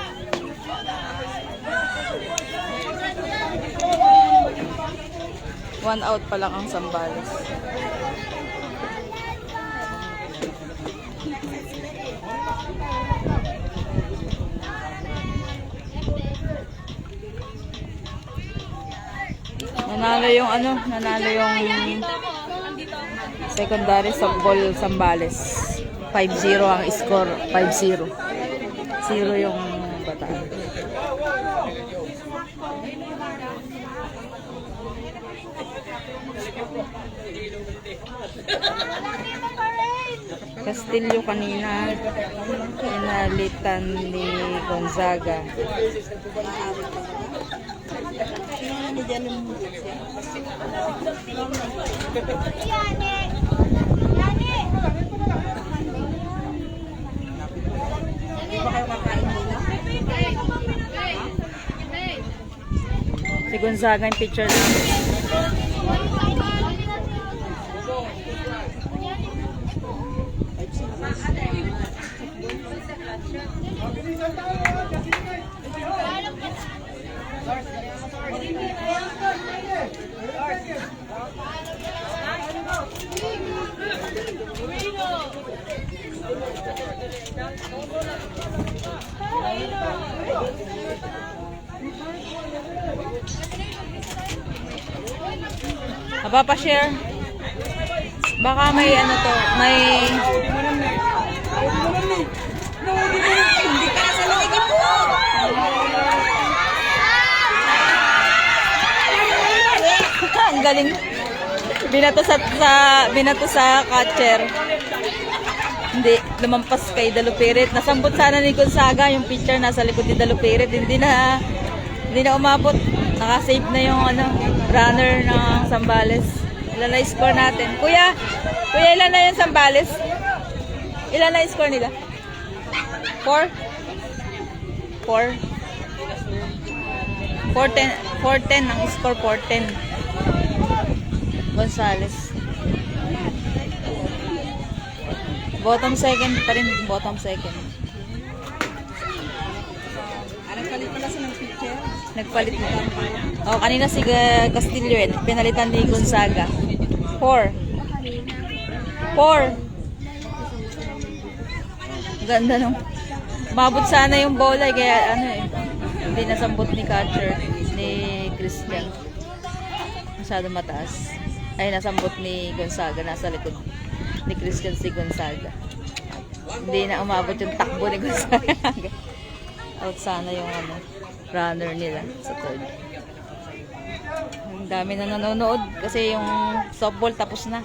One out pa lang ang Sambales. Nanalo yung nanalo yung secondary softball Sambales. 5-0 ang score, 5-0. 0 yung Bataan. Castillo kanina pinalitan ni Gonzaga. Si Gonzaga yung picture namin. Mapapa-share. Baka may ano to, may Hindi ka na sa loob mo! ang galing. Binato sa catcher. Hindi, lumampas kay Dalupirit. Nasambot sana ni Gonzaga yung pitcher nasa likod ni Dalupirit. Hindi na umabot. Nakasave na yung ano, runner ng Zambales. Ilan na score natin? Kuya, ilan na yung Zambales? Ilan na score nila? 4? 4? 4-10 ang score, 4-10. Gonzales. Bottom second pa rin, bottom second. Anong kalit pala sa ng picture? Nagpalit na. Oh, kanina si Castillo eh. Pinalitan ni Gonzaga. 4. Ganda nung. Mabot sana yung bola eh, kaya ano eh. Hindi nasambot ni catcher ni Christian. Masyado mataas. Ay, nasambot ni Gonzaga. Nasa likod ni Christian si Gonzaga. Hindi na umabot yung takbo ni Gonzaga. Out sana yung ano, runner nila sa third. Ang dami na nanonood kasi yung softball tapos na.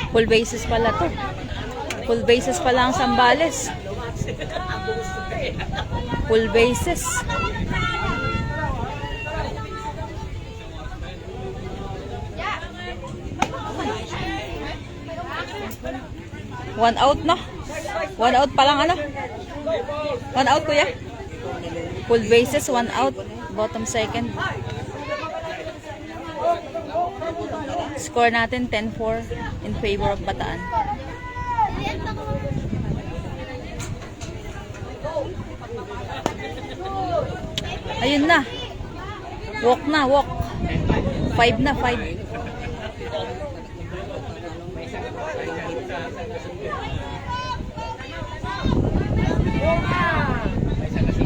Full bases pala to. Full bases pala ang Zambales. Full bases. One out na. One out pa lang ano? One out kuya? Full bases, one out. Bottom second. Score natin 10-4 in favor of Bataan. Ayun na. Walk na, walk. 5 na, 5.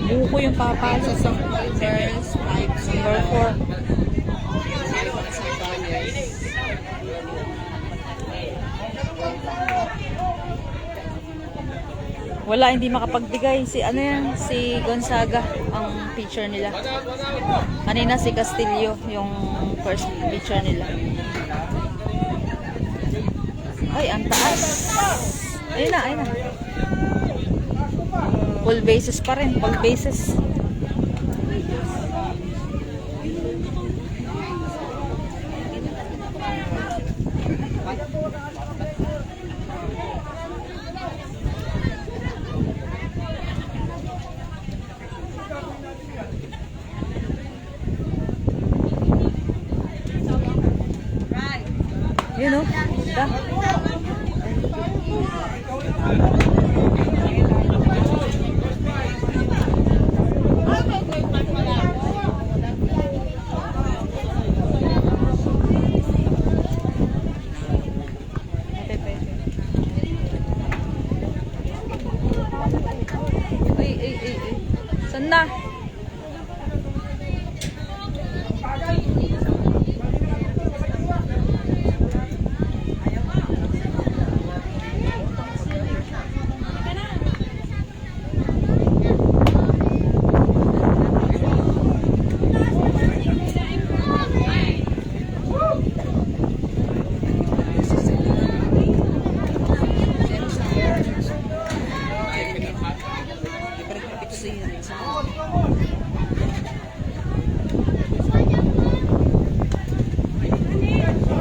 Buko yung papasa sa Girls, 5-0. number 4. Wala, hindi makapagbigay. Si ano yan? Si Gonzaga ang pitcher nila. Kanina si Castillo yung first pitcher nila. Ay, ang taas. Ayun na, ayun na. Full bases pa rin. Full bases. Yun o. Ganda. Ay. Saan na?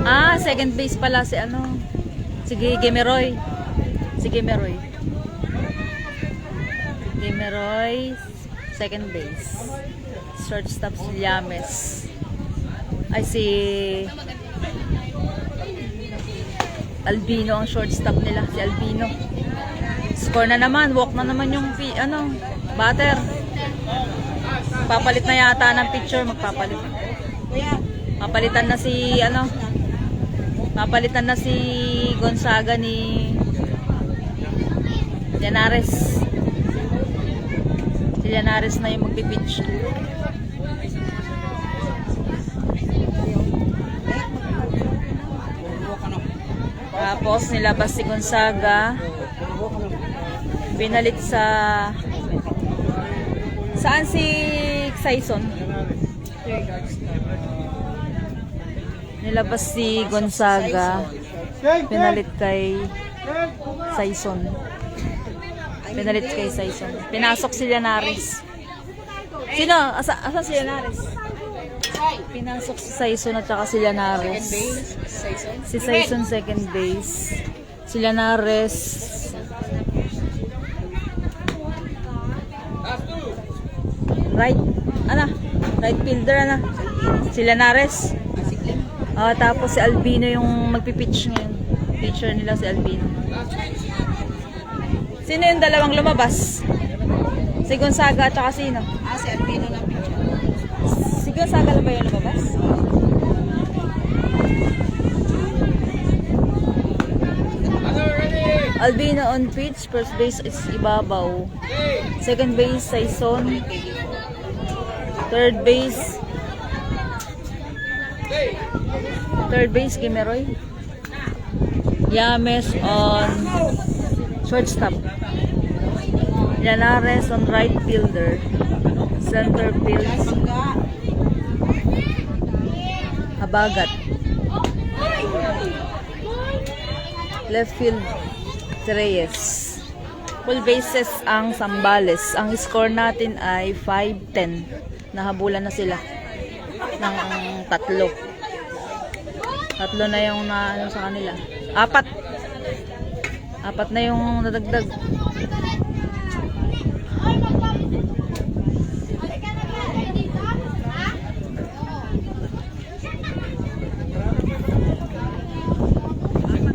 Ah, second base pala si ano. Sige, Gemeroy. Si Gemeroy. Gemeroy, second base. Shortstop si Llames. Ay, si Albino ang shortstop nila. Si Albino. Score na naman. Walk na naman yung batter. Papalit na yata ng pitcher. Magpapalit. Papalitan na si papalitan na si Gonzaga ni Llanares. Si Llanares na yung magpipitch. Tapos nilabas si Gonzaga. Binalit sa Saan si Saison? Nilabas si Gonzaga. Pinalit kay Saison. Pinasok si Llanares. Sino? Asan si Llanares? Pinasok si Saison at saka si Llanares. Si Saison second base. Si Llanares right fielder si Llanares. Tapos si Albino yung magpipitch ngayon. Pitcher nila si Albino. Sino yung dalawang lumabas? Si Gonzaga at saka sino? Si Albino na picture. Si Gonzaga lang ba yung lumabas? Albino on pitch, first base is Ibabaw. Second base, Saison. Third base, Kimeroy. Yames on shortstop. Llanares on right fielder. Center field, Habagat. Left field, Reyes. Full bases ang Zambales. Ang score natin ay 5-10. Nahabulan na sila ng 3. 3 na yung na sa kanila. 4 na yung nadagdag.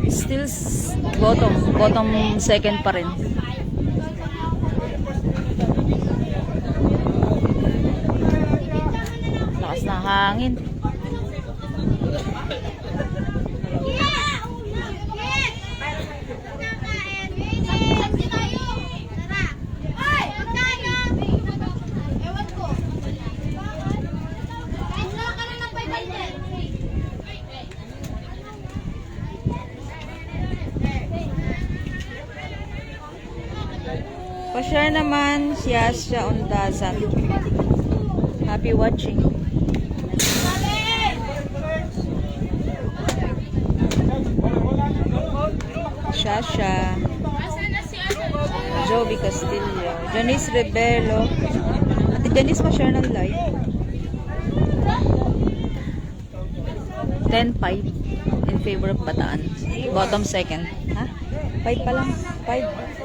Still bottom second pa rin. Lakas ng hangin. Pa-share naman siya on Dazan. Happy watching. Shasha. Joby Castillo. Janice Rebelo. Ate Janice, pa-share ng live. 10-5 in favor of Bataan. Bottom second. Ha? 5 pa lang. 5. 5.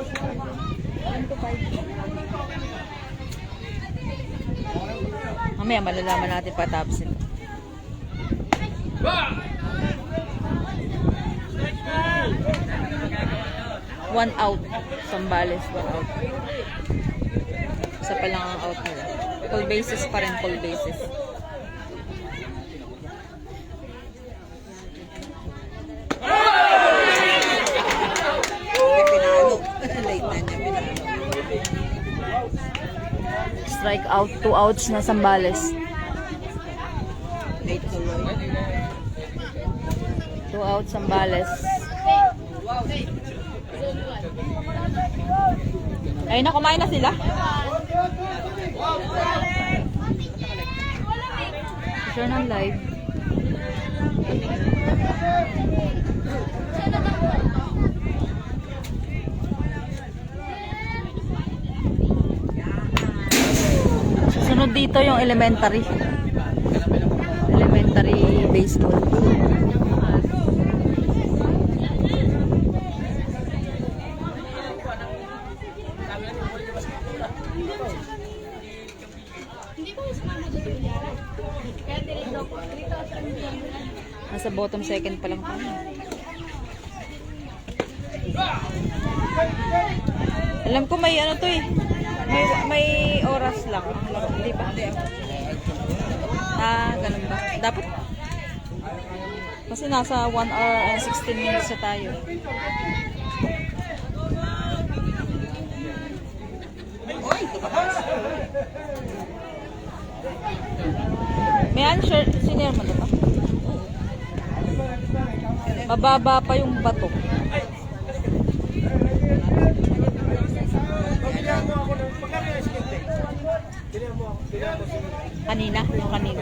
Mamaya malalaman natin pa tapos ito. 1 out. Zambales, 1 out. Isa pa lang ang out nila. Full bases pa rin, full bases. Pinalo. Late na niya pinalo. Strike out, 2 outs na Zambales. Late tuloy. 2 outs Zambales. Ayun na, kumain na sila. Share ng live. Sunod dito yung elementary baseball. Nasa bottom second pa lang tayo. Alam ko may ano to eh. May oras lang. Hindi ba? Ganun ba? Dapat. Kasi nasa 1 hour and 16 minutes na tayo. May answer. Senior mo diba? Mababa pa yung bato. Kanina, yung kanina.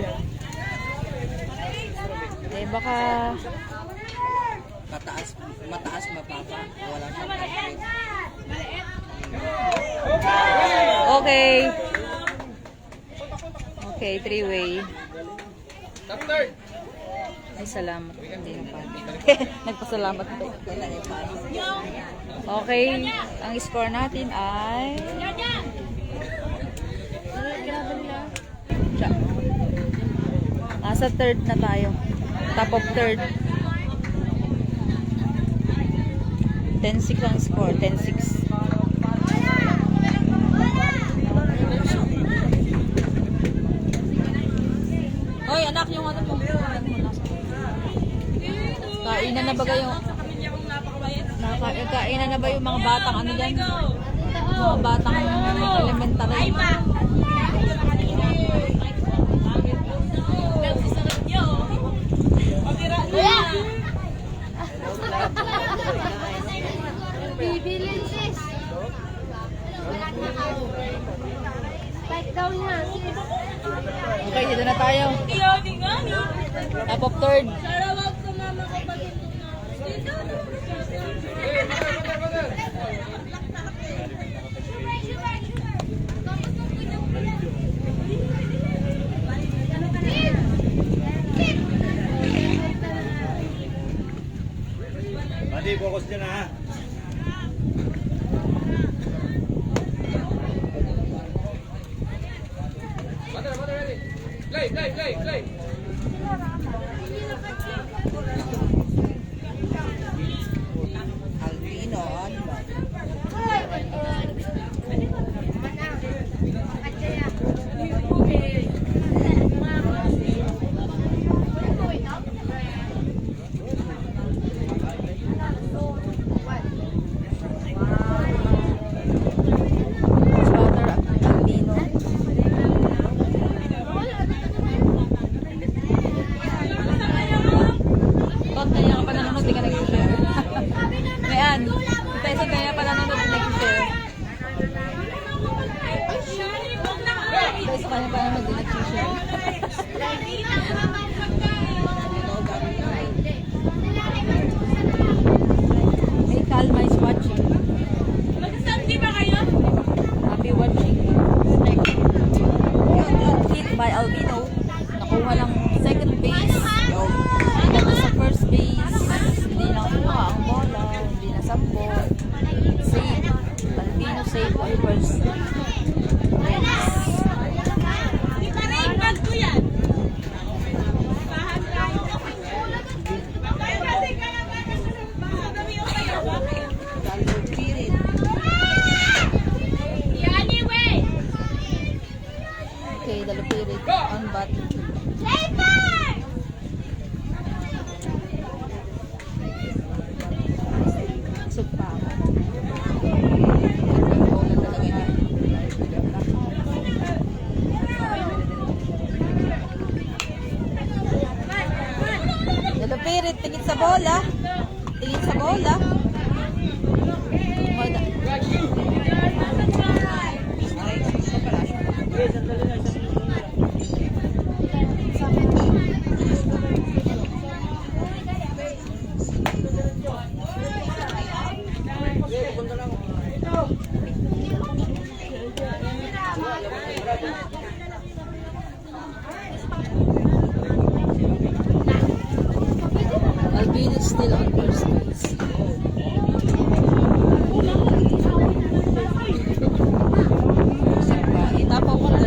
Eh, baka... Mataas, mababa. Wala siyang complete. Okay. Okay, three-way. Top third. Ay, salamat. Hindi na pa. Nagpasalamat po. Okay, ang score natin ay... Siya. Nasa third na tayo. Top of third. 10-6 ang score. 10-6. Hoy, anak, yung ano mo. Kainan na ba yung... Kainan na ba yung mga batang ano dyan? Mga batang elementary. Bibilin sis. Bike down na sis. Okay, dito na tayo. Top of third. Madi, focus dyan ha. Play. Albino, ano ba? Spotter albino. Tot, kaya ka pa nanonood, di ka nag-share. Mayan, sa kaya pa nanonood, nag-share. Sa kanya pa nanonood, di nag-share. Hey, Calma is watching. Happy watching. Hit by Albino. Nakuha lang second base. Dito sa first base. Hindi nakuha ang bola. Hindi nasampo. Save. Albino save on first base. Okay, Dalupirit on bat. Supa. Dalupirit, tingin sa bola. Tingin sa bola. Bola. Albino is still on first base. Itapaw ko na.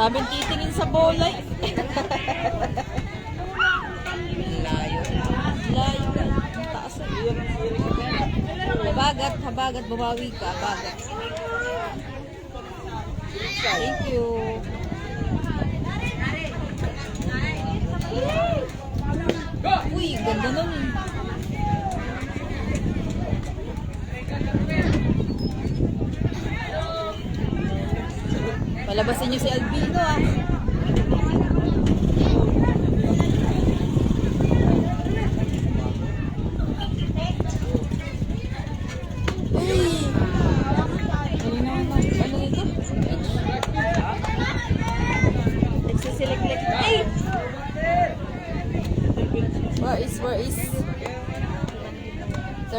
7 titingin sa bola. Layo. Layo ka. Ang taas. Habagat, bumawi ka. Habagat. Thank you. Uy, ganda nun. Palabasin niyo si Albino ah.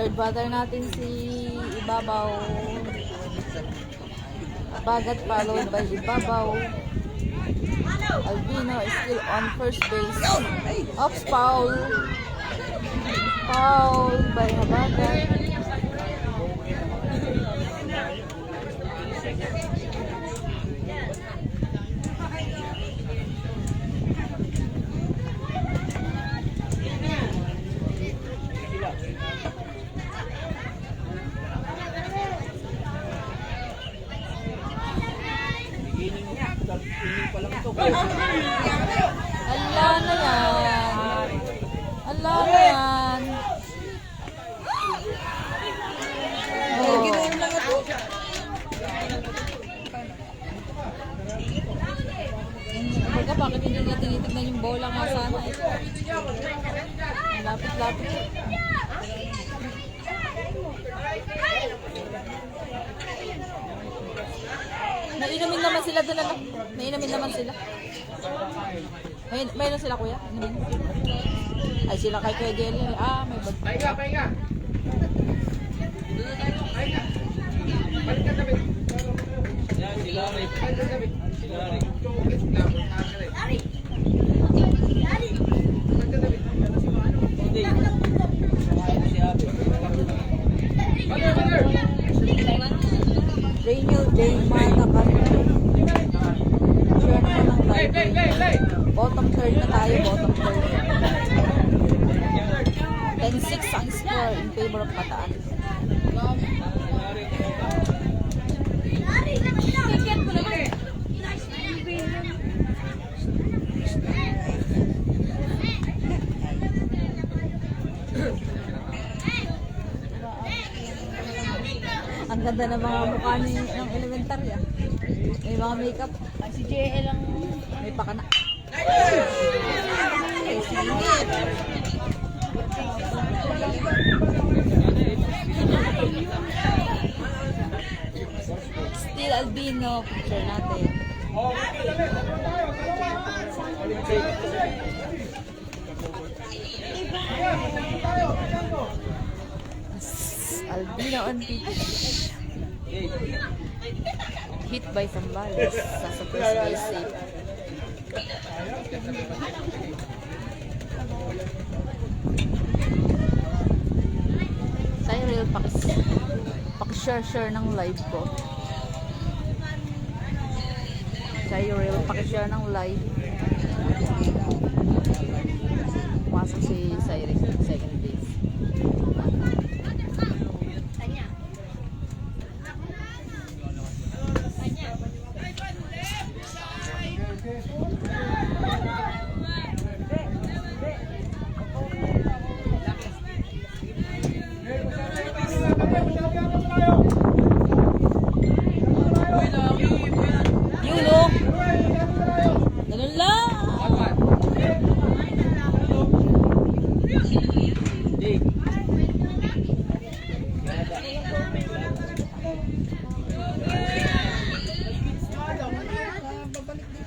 third batter natin si Ibabaw. Bagat followed by Ibabaw. Albino is still on first base. Ops, foul. Foul by Habagat. Ala na yan. Ala na yan. Oh. Ginoon lang ito. Baga, bakit hindi niya tinitignan yung bola nga sana eh. Lapit-lapit. Nainumin naman sila doon, ano? Nainumin naman sila. Mayroon sila, kuya? Inumin? Ay, sila kay Kuya Jelly. Ah, may bag. Pahinga, pahinga. Pahinga. Balik ka tabi. Yan, sila rin. Balik ka tabi. Sila rin. Hindi. Si Abi. Daniel J. Mata kami. Share naman ng live. Bottom third na tayo, bottom third. 10-6 ang score in favor of Bataan. Ang ganda ng mga mukha ng elementary ah. May mga makeup. Si JL ang May pakana. Still albino. Picture natin. Albino on pitch. Hit by Zambales sa first base save. Cyril, pakishare ng live ko. Cyril, pakishare ng live. Pumasok si Cyril, second base. Yun o. Ganun lang.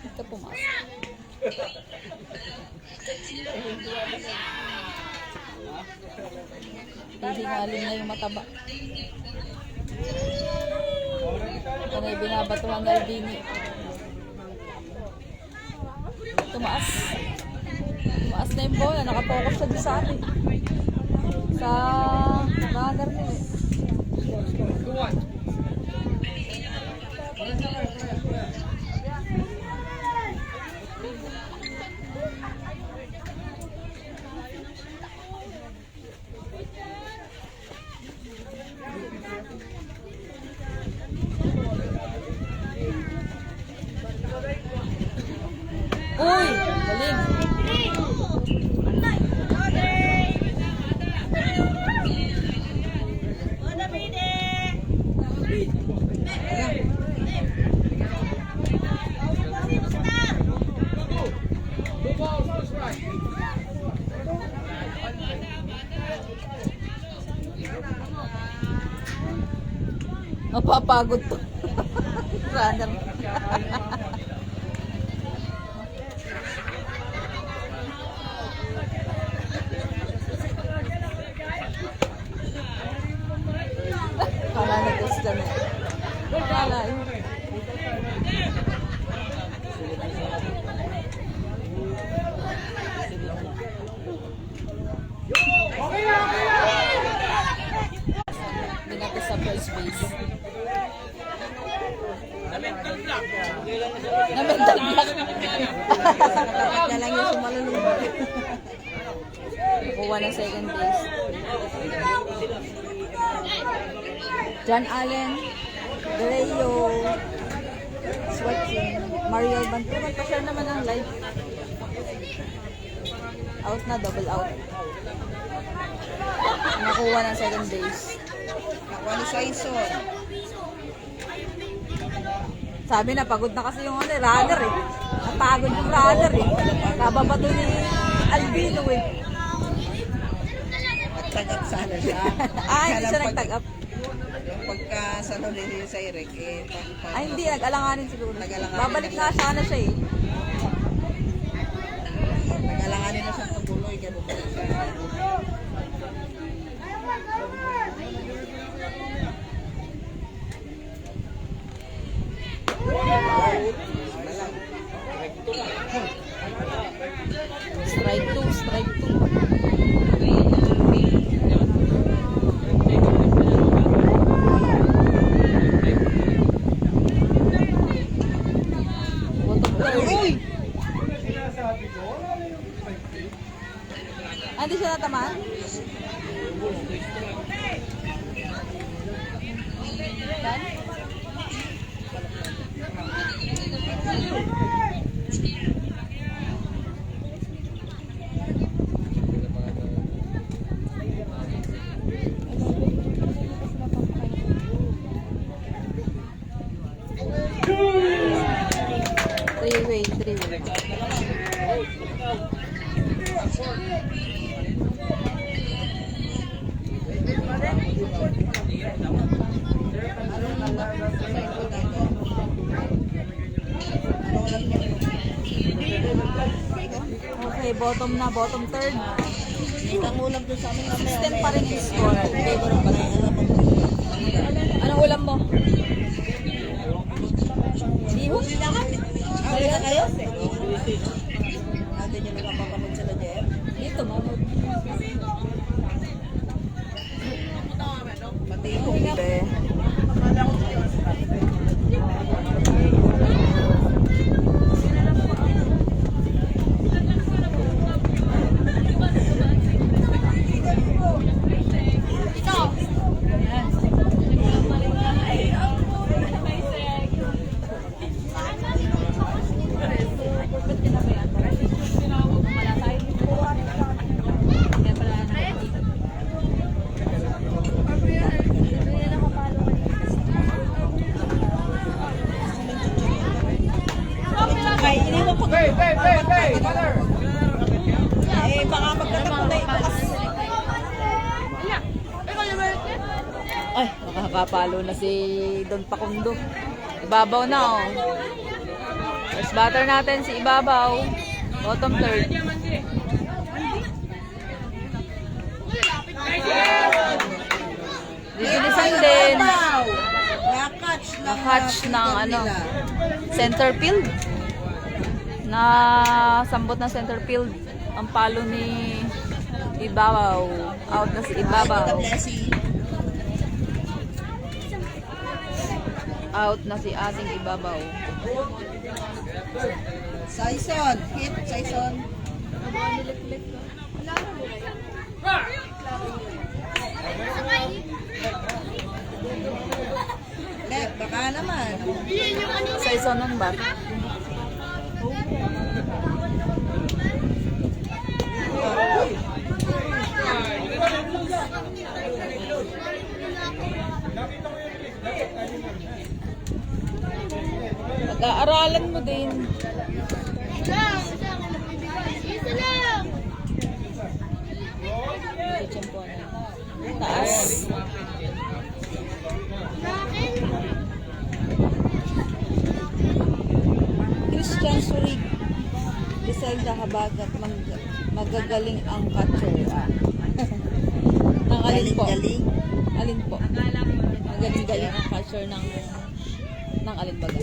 Ito pumasok. Hihingalin na yung mataba. Ito na yung binabatuhan na Aldini. Tumaas. Tumaas na yung bola. Nakapokus siya doon sa atin. Sa runner nila. Uy! Galing! Mapapagod to. Runner. Janet. Wala eh. Hindi natin sa first base. Na-mental block. Dapat na lang yung sumalulunod. Kuha ng second base. John Allen, Greo, Swatching, Mario Bantu. Magpa-share naman ang live. Out na, double out. Nakuha ng second base. Nakuha ni Saison. Sabi na, pagod na kasi yung runner eh. Napagod yung runner eh. Kababato ni Albino eh. Nagtag-up sana siya. Hindi siya nagtag-up. Yung pagka sa nulili sa Eric, Hindi, nag-alanganin siguro. Nag-alanganin Babalik na nga sana siya eh. nag-alanganin na siyang paguloy, ganun na siya. Strike 2, strike 2. Uy! Hindi siya natamaan? Three-way. Okay, bottom third. Ang ulam doon sa amin mamaya. 16 pa rin yung score. Favorite pa rin. Anong ulam mo? Huli na kami. Huli na kayo? Natin yung nakapapamod sila, Jeff. Dito, mamod. Pati yung huli. Baka magkatapo na ibukas. Ay, makakapalo na si Don Pakundo. Ibabaw na oh. First batter natin si Ibabaw. Bottom third. Didilisan din. Na-catch ng center field. Na sambot na center field. Ang palo ni Ibabaw. Out na si Ibabaw. Out na si ating Ibabaw. Saison. Hit, Saison. Lek, baka naman. Sa isonon ba? Pag-aaralan mo din. Taas. Christian Surig. Iselda Habagat. Magagaling ang catcher. Ang alin po? Galing. Alin po? Magaling-galing ang catcher. sponsor ng alin baga.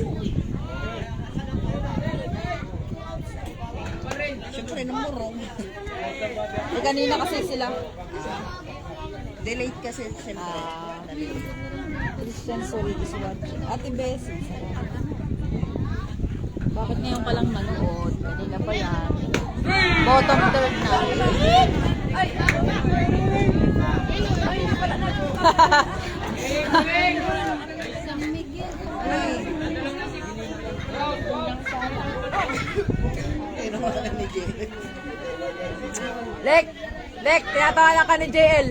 Siyempre, namurong. Eh, kanina kasi sila. Delayed kasi siyempre. Christian Soul is watching. Ate Bessie. Bakit ngayon ka lang manood? Kanina pa yan. Bottom third na. Ay, naman ni Jerry. Lek! Lek! Tinatawanan ka ni JL.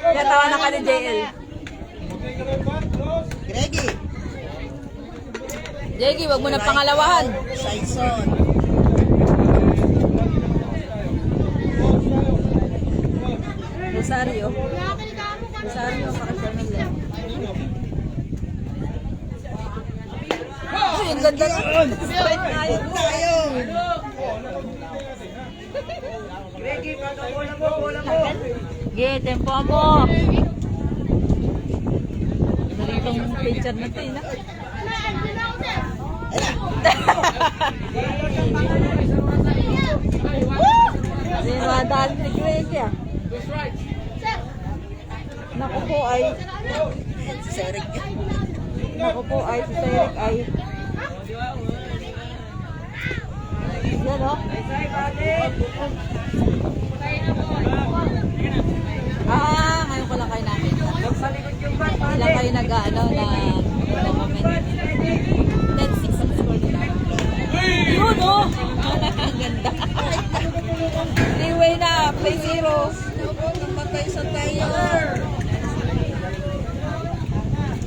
Tinatawanan ka ni JL. Greggy. Jeggy, wag mo na pangalawahan. Saison. Rosario. Rosario, pakasyamin lang. Uy, ang ganda lang. Straight na yun. Sige, tempo mo. Ganitong picture natin, ha? Hindi madaan si Greg, ah. Naku po ay, Si Serek. naku po ay, si Derek ay. Yan, oh. Ngayon ko lang kayo namin. Ilang kayo nag-ano na comment. 10-6 ang score nila. Yun, oh! Ang ganda. Three-way na, play zero. Namatay sa tayo.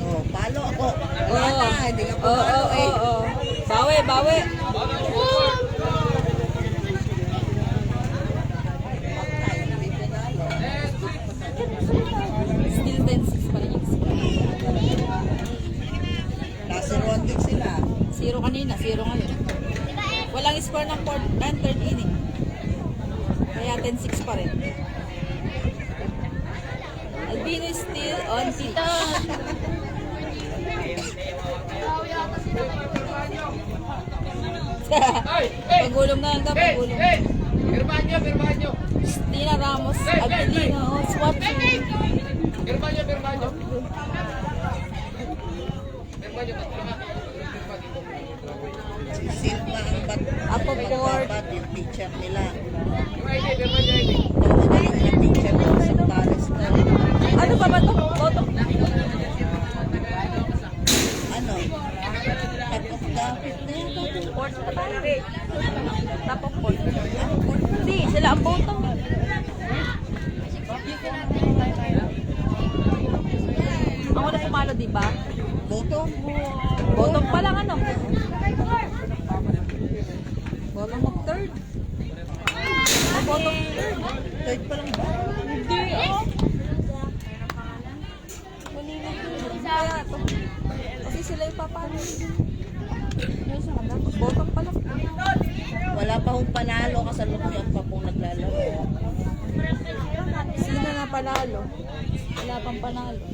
Oh, palo ako. Wala na, hindi ka pumalo eh. Bawi, bawi. Still 10-6 pa rin yung score. Nasa round din sila. 0 kanina, 0 ngayon. Walang score ng fourth and third inning. Kaya 10-6 pa rin. Albino is still on tito. Pagulong na lang daw, pagulong. Firmahan nyo. Tina Ramos, Albino, swatching. Firmahan nyo. Firmahan nyo. Si Silva ang Apo Port. magbabat yung teacher nila. Yung ID, firmahan nyo ID. Magaling yung teacher ng Santales na. Ano pa ba ito? Boto? Ano? Tapos dapat na yan. Port na tayo. Tapo Port. Hindi, sila ang bottom. Ako na sumalo, di ba? Boto? Bottom pa lang ano? Bottom of third. Bottom third. Third pa lang ba? Hindi, oh. Kaya to. Kasi sila yung papalo. Bottom pa lang. Wala pa hong panalo kasalukuyan pa pong naglalaro. Sino na panalo? Wala pang panalo.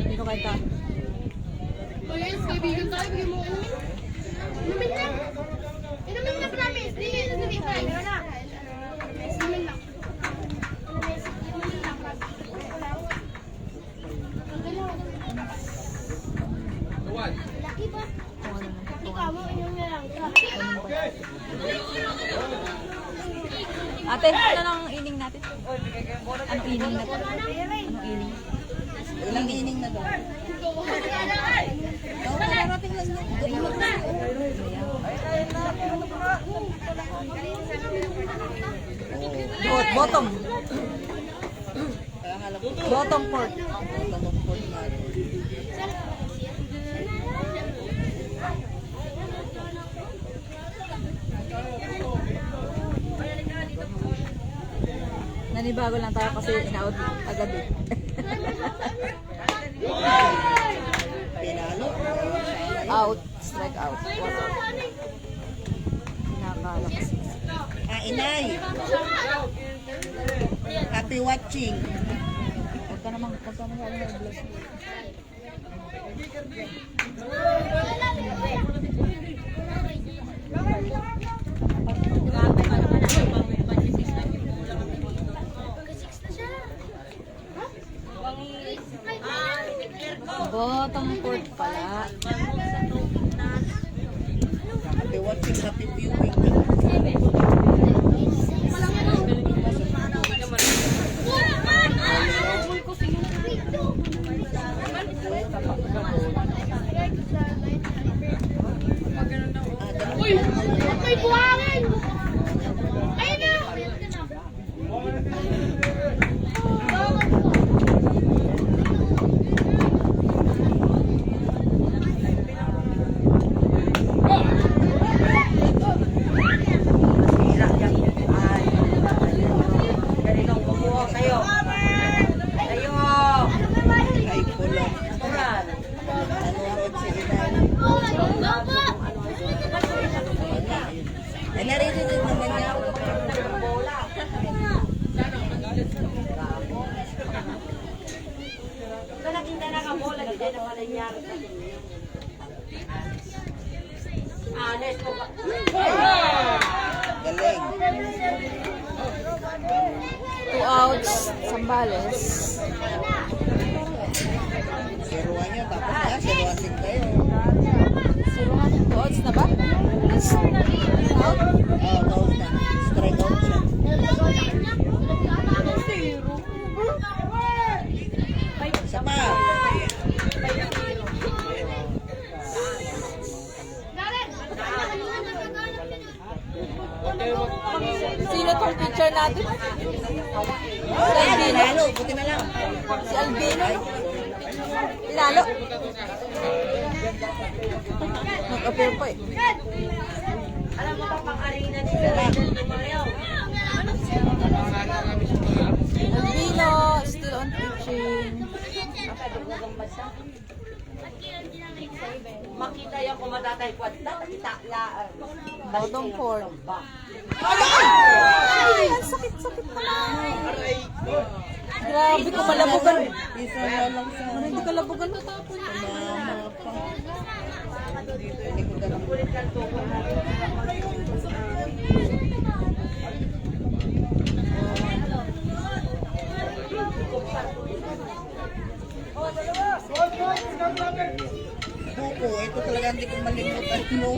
Dito kay Ta. O yes, kaibigan tayo, bigyan mo umin. Inumin na. Inumin na, promise. Inumin na. Inumin na. Inumin na. Tuwan. Laki ba? Ikaw mo, inumin na lang. Ate, ano lang ining natin? Anong ining natin? Anong ining? Ilang inning na daw? Daw, kararating lang yan. Bottom. Kaya nga lang po. Bottom port. Bottom port na. Nanibago lang tayo kasi in-out agad eh. Pinalo. Out. Strike out. Pinakala kasi. Ah, inay. Happy watching. Huwag ka naman mag-vlog. Bottom court pala. Happy watching, happy viewing. Uy! May buhangin! Ayun na! Ay, pulong. Nanonood si Inay. Ay, naririnig naman niya. Galing. 2 outs, Sambales. Siruan niyo, tapos na, siruasin kayo. 2 outs na ba? Out? Out na. Strike out siya. Isa pa. Sino tong teacher natin? Ay, tinalo. Buti na lang. Si Albino. Tinalo. Nag-appear pa eh. Albino, still on pitching. Makita yung kumatatay kwanta, itaklaan. Bottom four. Ay! Ang sakit-sakit naman. Grabe ko malabugan. Isa na lang sa Hindi ka labugan natapon. mama pa. Hindi ko ganun. Buko, ito talaga hindi ko malimutan. No,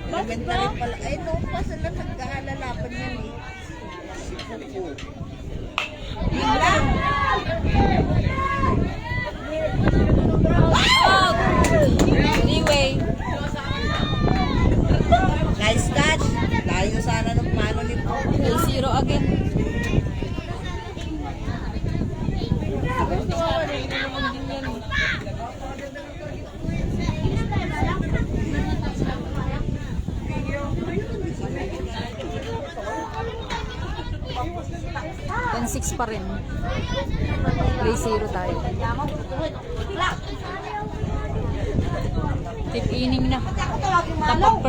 elementary pala. Ay, no, pa sila nagkaalalapan yan eh. Buko. Out! Anyway, Nice catch. Layo sana ng mano ni Buko. 0 again. Then 6 pa rin. 3-0 tayo. Tip inning na. Tapag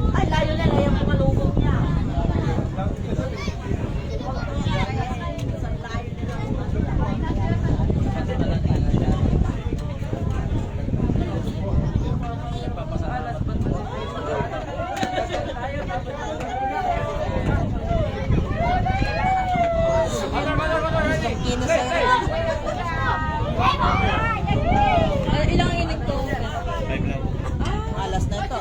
Ay, layo na, layo mo malubog niya. Ilang inning to? Alas na ito.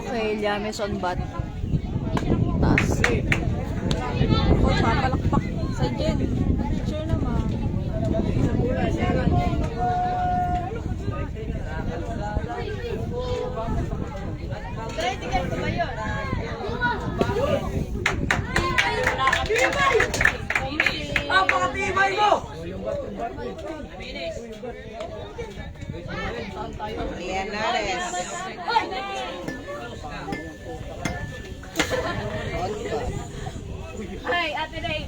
Okay, Llames on bat. Taas. Oh, papalakpak sa Jen. Picture naman. Lianares. Ay, Ate Ray.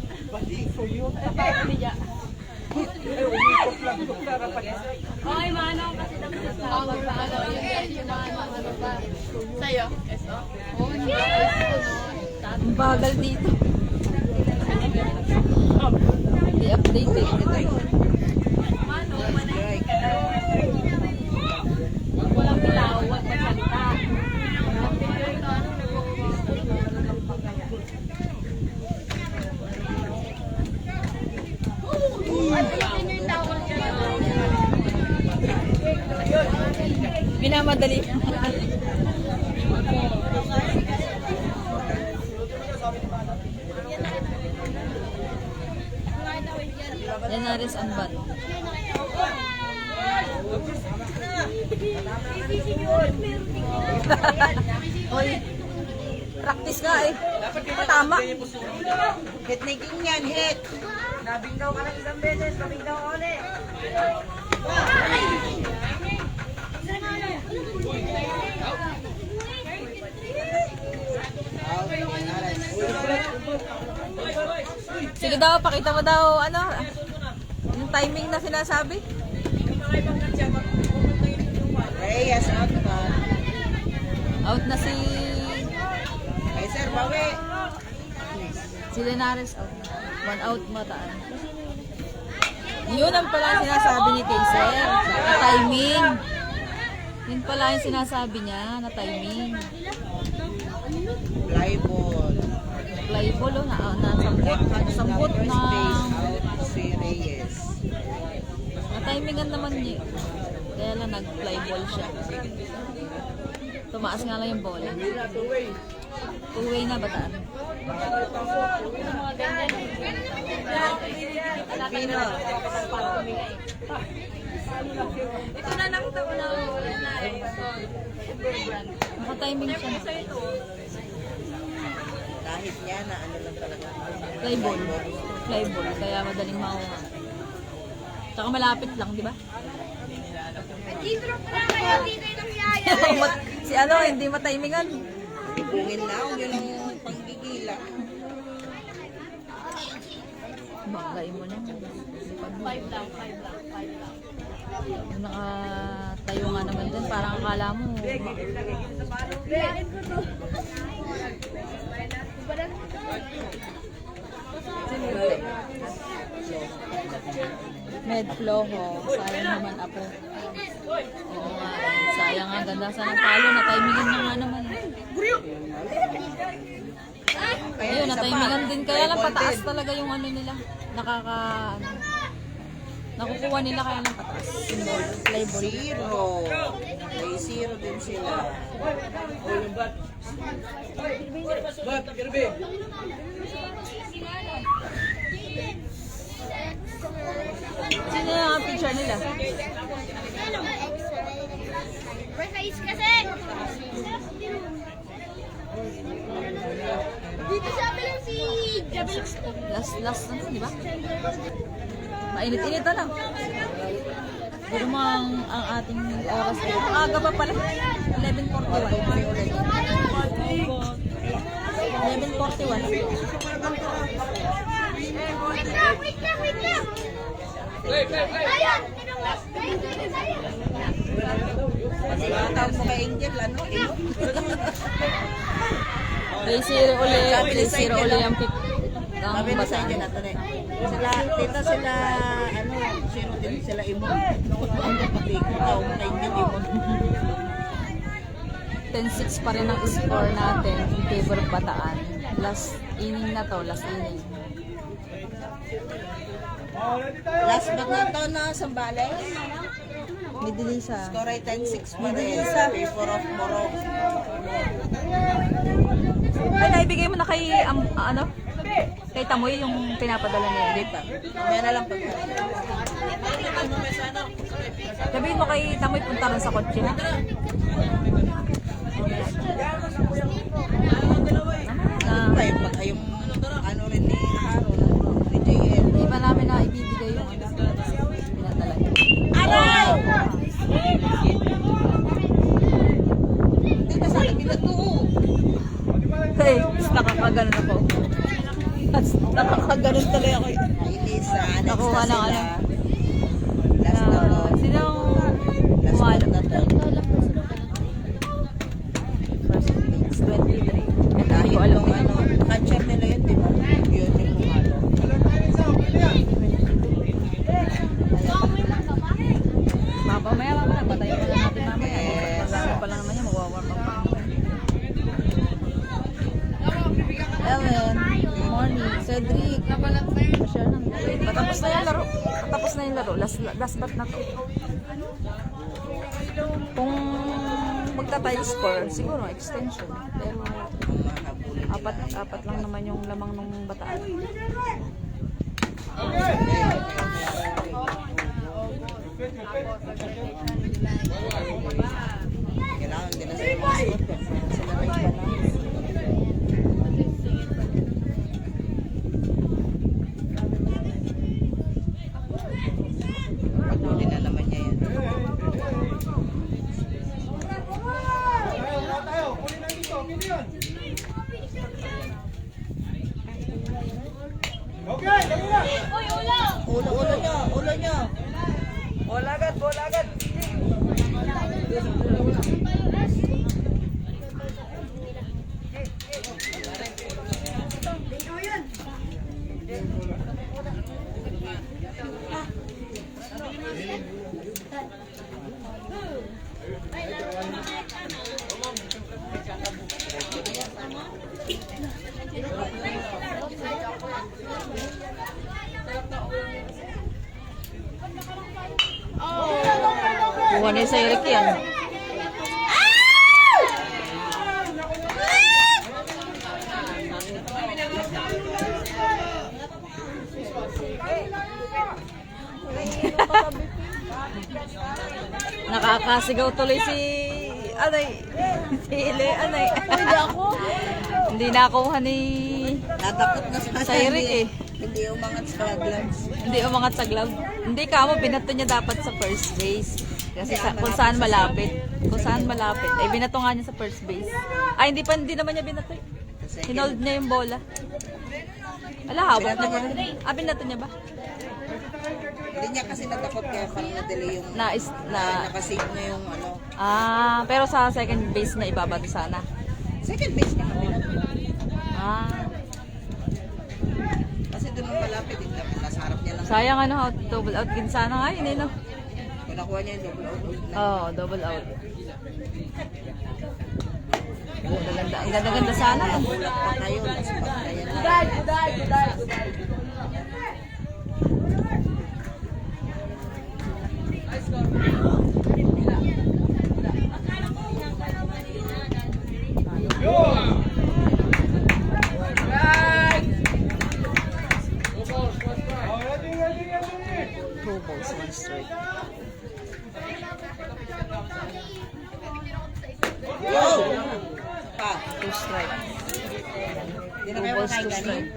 Ay, manong kasi dapat sa pagpaano yung manong ano ba? Sa'yo? Oh, Ang bagal dito. Hindi updated. wag walang bilaw, wag magsalita. Minamadali. Llanes on bat. Oy, practice nga eh. Tama. Hit na king yan, hit. Nabinggaw ka lang isang beses, nabinggaw ka ulit. Sige daw, pakita mo daw, ano, yung timing na sinasabi. Reyes, out ka. Out na si Ay, sir, bawi. Llanes out na. 1 out mataan. Yun ang pala ang sinasabi ni Kayser, na timing. Yun pala yung sinasabi niya, na timing. Fly ball. Fly ball, oh, nasambot First na. base, out si Reyes. Na-timingan naman niya. Kaya lang nag-fly ball siya. Tumaas nga lang yung bola. Two-way na bataan. Pino. Ito na nakita ko na wala na eh. Naka-timing siya na. Kahit niya na ano lang talaga. Fly ball. Fly ball. Kaya madaling makuha. Tsaka malapit lang, di ba? Dito na kayo, dito yung yaya. Si ano, hindi matimingan. Ibungin na, yun ang panggigila. Bagay mo na. 5 lang. Nakatayo nga naman dyan. Parang akala mo. Med flow ho. Sayang naman ako. Oo nga. Sayang nga. Ganda sana ng talo. Na-timingan na nga naman. Ayun, na-timingan din. Kaya lang pataas talaga yung ano nila. Nakukuha nila kaya lang pataas. Symbol. Fly ball. Zero. May zero din sila. Sino yung mga picture nila? Precise kasi. Dito sabi lang si Jabel. Last na, di ba? Mainit-init na lang. Pero ang ating oras ay aga pa pala. 11:41. 11:41. Wait lang. Ayan! Tawag mo kay Angel, ano? Ino? Play zero uli ang pick. Sabi na sa Angel natin eh. Sila, dito sila, ano, zero din sila imon. Ang pati, tawag mo kay Angel, imon. 10-6 pa rin ang score natin in favor of Bataan. Last inning na to, last inning. Last but not to na Sambales. Midilisa. Score ay 10-6 pa rin. Favor of Morocco. Ay, naibigay mo na kay, ano? Kay Tamoy yung pinapadala niya. Hindi pa. May na lang pagka. Sabihin mo kay Tamoy, punta rin sa kotse, ha? Ano pa yung pagka yung ano rin ni Harold, ni JL. Hindi pa namin na ibibigay yung ano. Pinadala niya. Hindi na sana pinatuo. Hey, nakakaganon ako. Nakakaganon tuloy ako. Ay, Lisa, next Nakuha na ng sila. ano. Last na to. Sinong Last umalo? na to. First place, 23. Ito, hindi ko Dahil alam nung yun. ano, catcher nila yun, di ba? Yun yung pumalo. Mamaya, patayin pa lang natin mamaya. Yes. Magkano pa lang naman yan, magwa-warm up pa. Ellen, good morning. Cedric, share ng patapos na yung laro. Patapos na yung laro. Last bat na to. Kung magta-tie score, siguro extension. Pero apat lang naman yung lamang ng bataan. Kailangan din na sila mascot. Sila nagbalance. Paguli na naman niya yan. Ulo nyo, ulo nyo. Bola agad, bola agad. Kuha niya sa Eric yan. Nakakasigaw tuloy si Anay. Si Ile, Anay. Hindi ako. Hindi nakuha ni Natakot na sa Eric eh. Hindi umangat sa gloves. Hindi umangat sa glove. Hindi ka mo, binato niya dapat sa first base. Kasi kung saan malapit. Kung saan malapit. Eh, binato nga niya sa first base. Ay, hindi naman niya binato. Hinold niya yung bola. Ala, hawak na niya. Binato niya ba? Hindi niya kasi natakot kaya parang na-delay yung nakasave na yung ano. Pero sa second base na ibabato sana. Second base niya kami. Kasi doon ang malapit, nasa harap niya lang. Sayang ano, double out din sana nga yun eh, no? Kung nakuha niya yung double out. Oo, double out. Ang ganda-ganda sana. Bulak pa kayo, mas pagkaya na. Two balls, one strike. Yo! Pa, Two strike. hindi na Two kayo balls, makain two kanin. strike.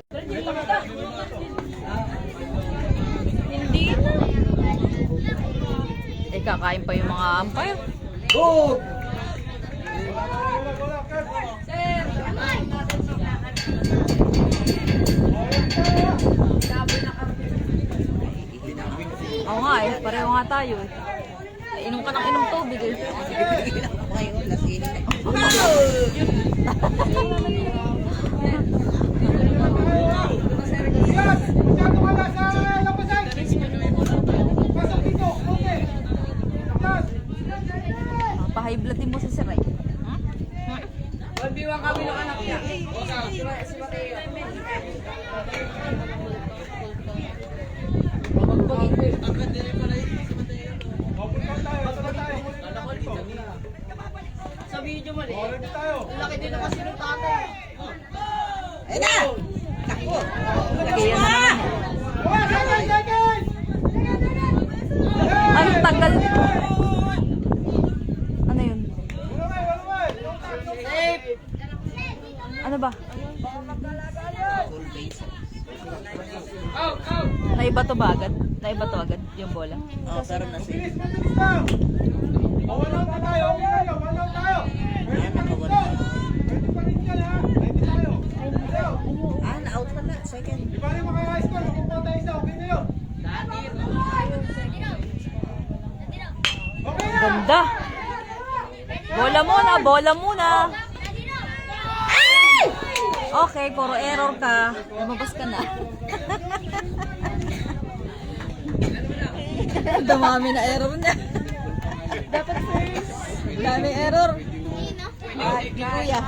Hindi na. Eh, kakain pa yung mga umpire. Good! Oo nga eh, pareho nga tayo eh. Inom ka ng inom tubig eh. Bibigyan ako ngayon, lasing. Pa-high blood din mo si Siray. Walbiwang kami ng anak niya. Sa video mo, laki din na kasi ng tatay. Ayun na! Takbo! Kaya naman. Ang tagal. Ano yun? Ano ba? Full base. Naiba to ba agad? Naiba to agad yung bola? Oh, pero nasa iyo. Nakawala. Na-out pala. Second. Ganda! Bola muna, bola muna! Okay, puro error ka. Lumabas ka na. Dumami na error niya. Dapat first. Dami error. Ah, ni Kuya.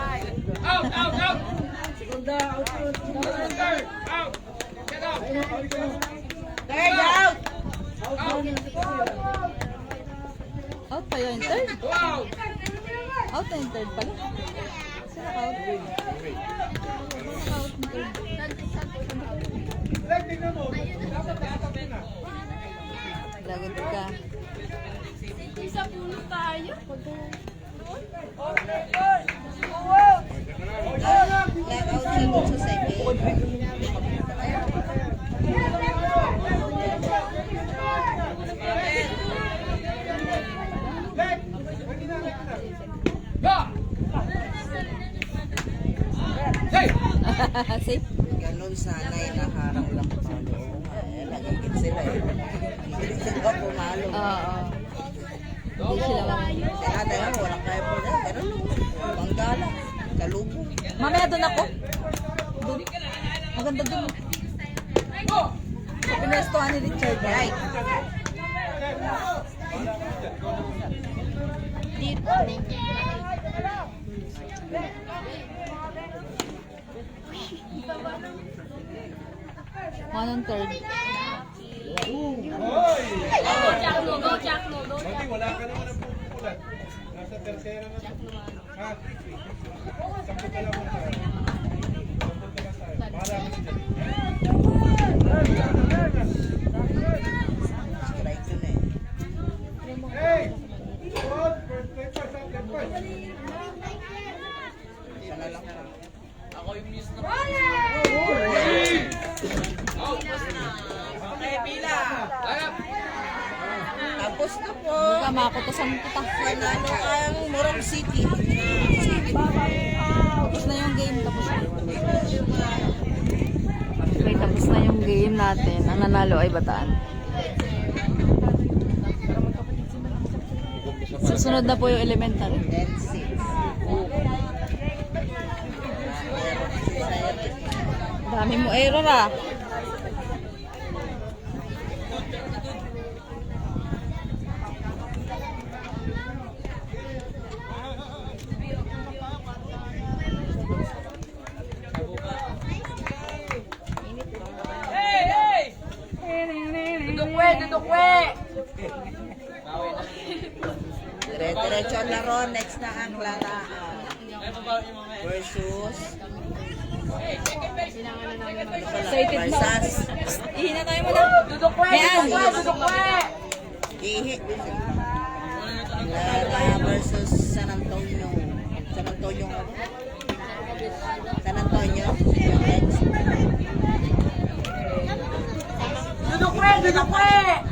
Third out! Out pa yun, third? Out na yung third pala. Sino out? Lagot ka. Isa puno tayo. Nag-out siya dun sa second. Safe. Ganun sana eh, naharang lang palo. Eh, nagigit sila eh. Sila pumalo. Oo. Hindi sila mag- Kaya tayo, walang kaya po na. Ganun lang. Banggala. Kalubong. Mamaya doon ako. Doon. Maganda doon. Sa pinestuhan ni Richard. Right. One on third. Mati, wala ka naman ang pupulat. Nasa tercera na. Ha? Sampo ka lang muna. Sampo ka lang tayo. Bahala ka sila. Strike yun eh. Hey! Good! First left pass, left pass. Isa na lang. Tapos na po. Baka makutosan kita. Panalo ang Morong City. Tapos na yung game. Tapos na. Okay, tapos na yung game natin. Ang nanalo ay Bataan. Susunod na po yung elementary. 10-6. Dami mo error ah. Dire-diretso ang laro. Next na ang Clara versus Excited na. Barsas. Ihina tayo muna. Yan. Ihi. Clara versus San Antonio. San Antonio. San Antonio. Yung ex. Dudukwe!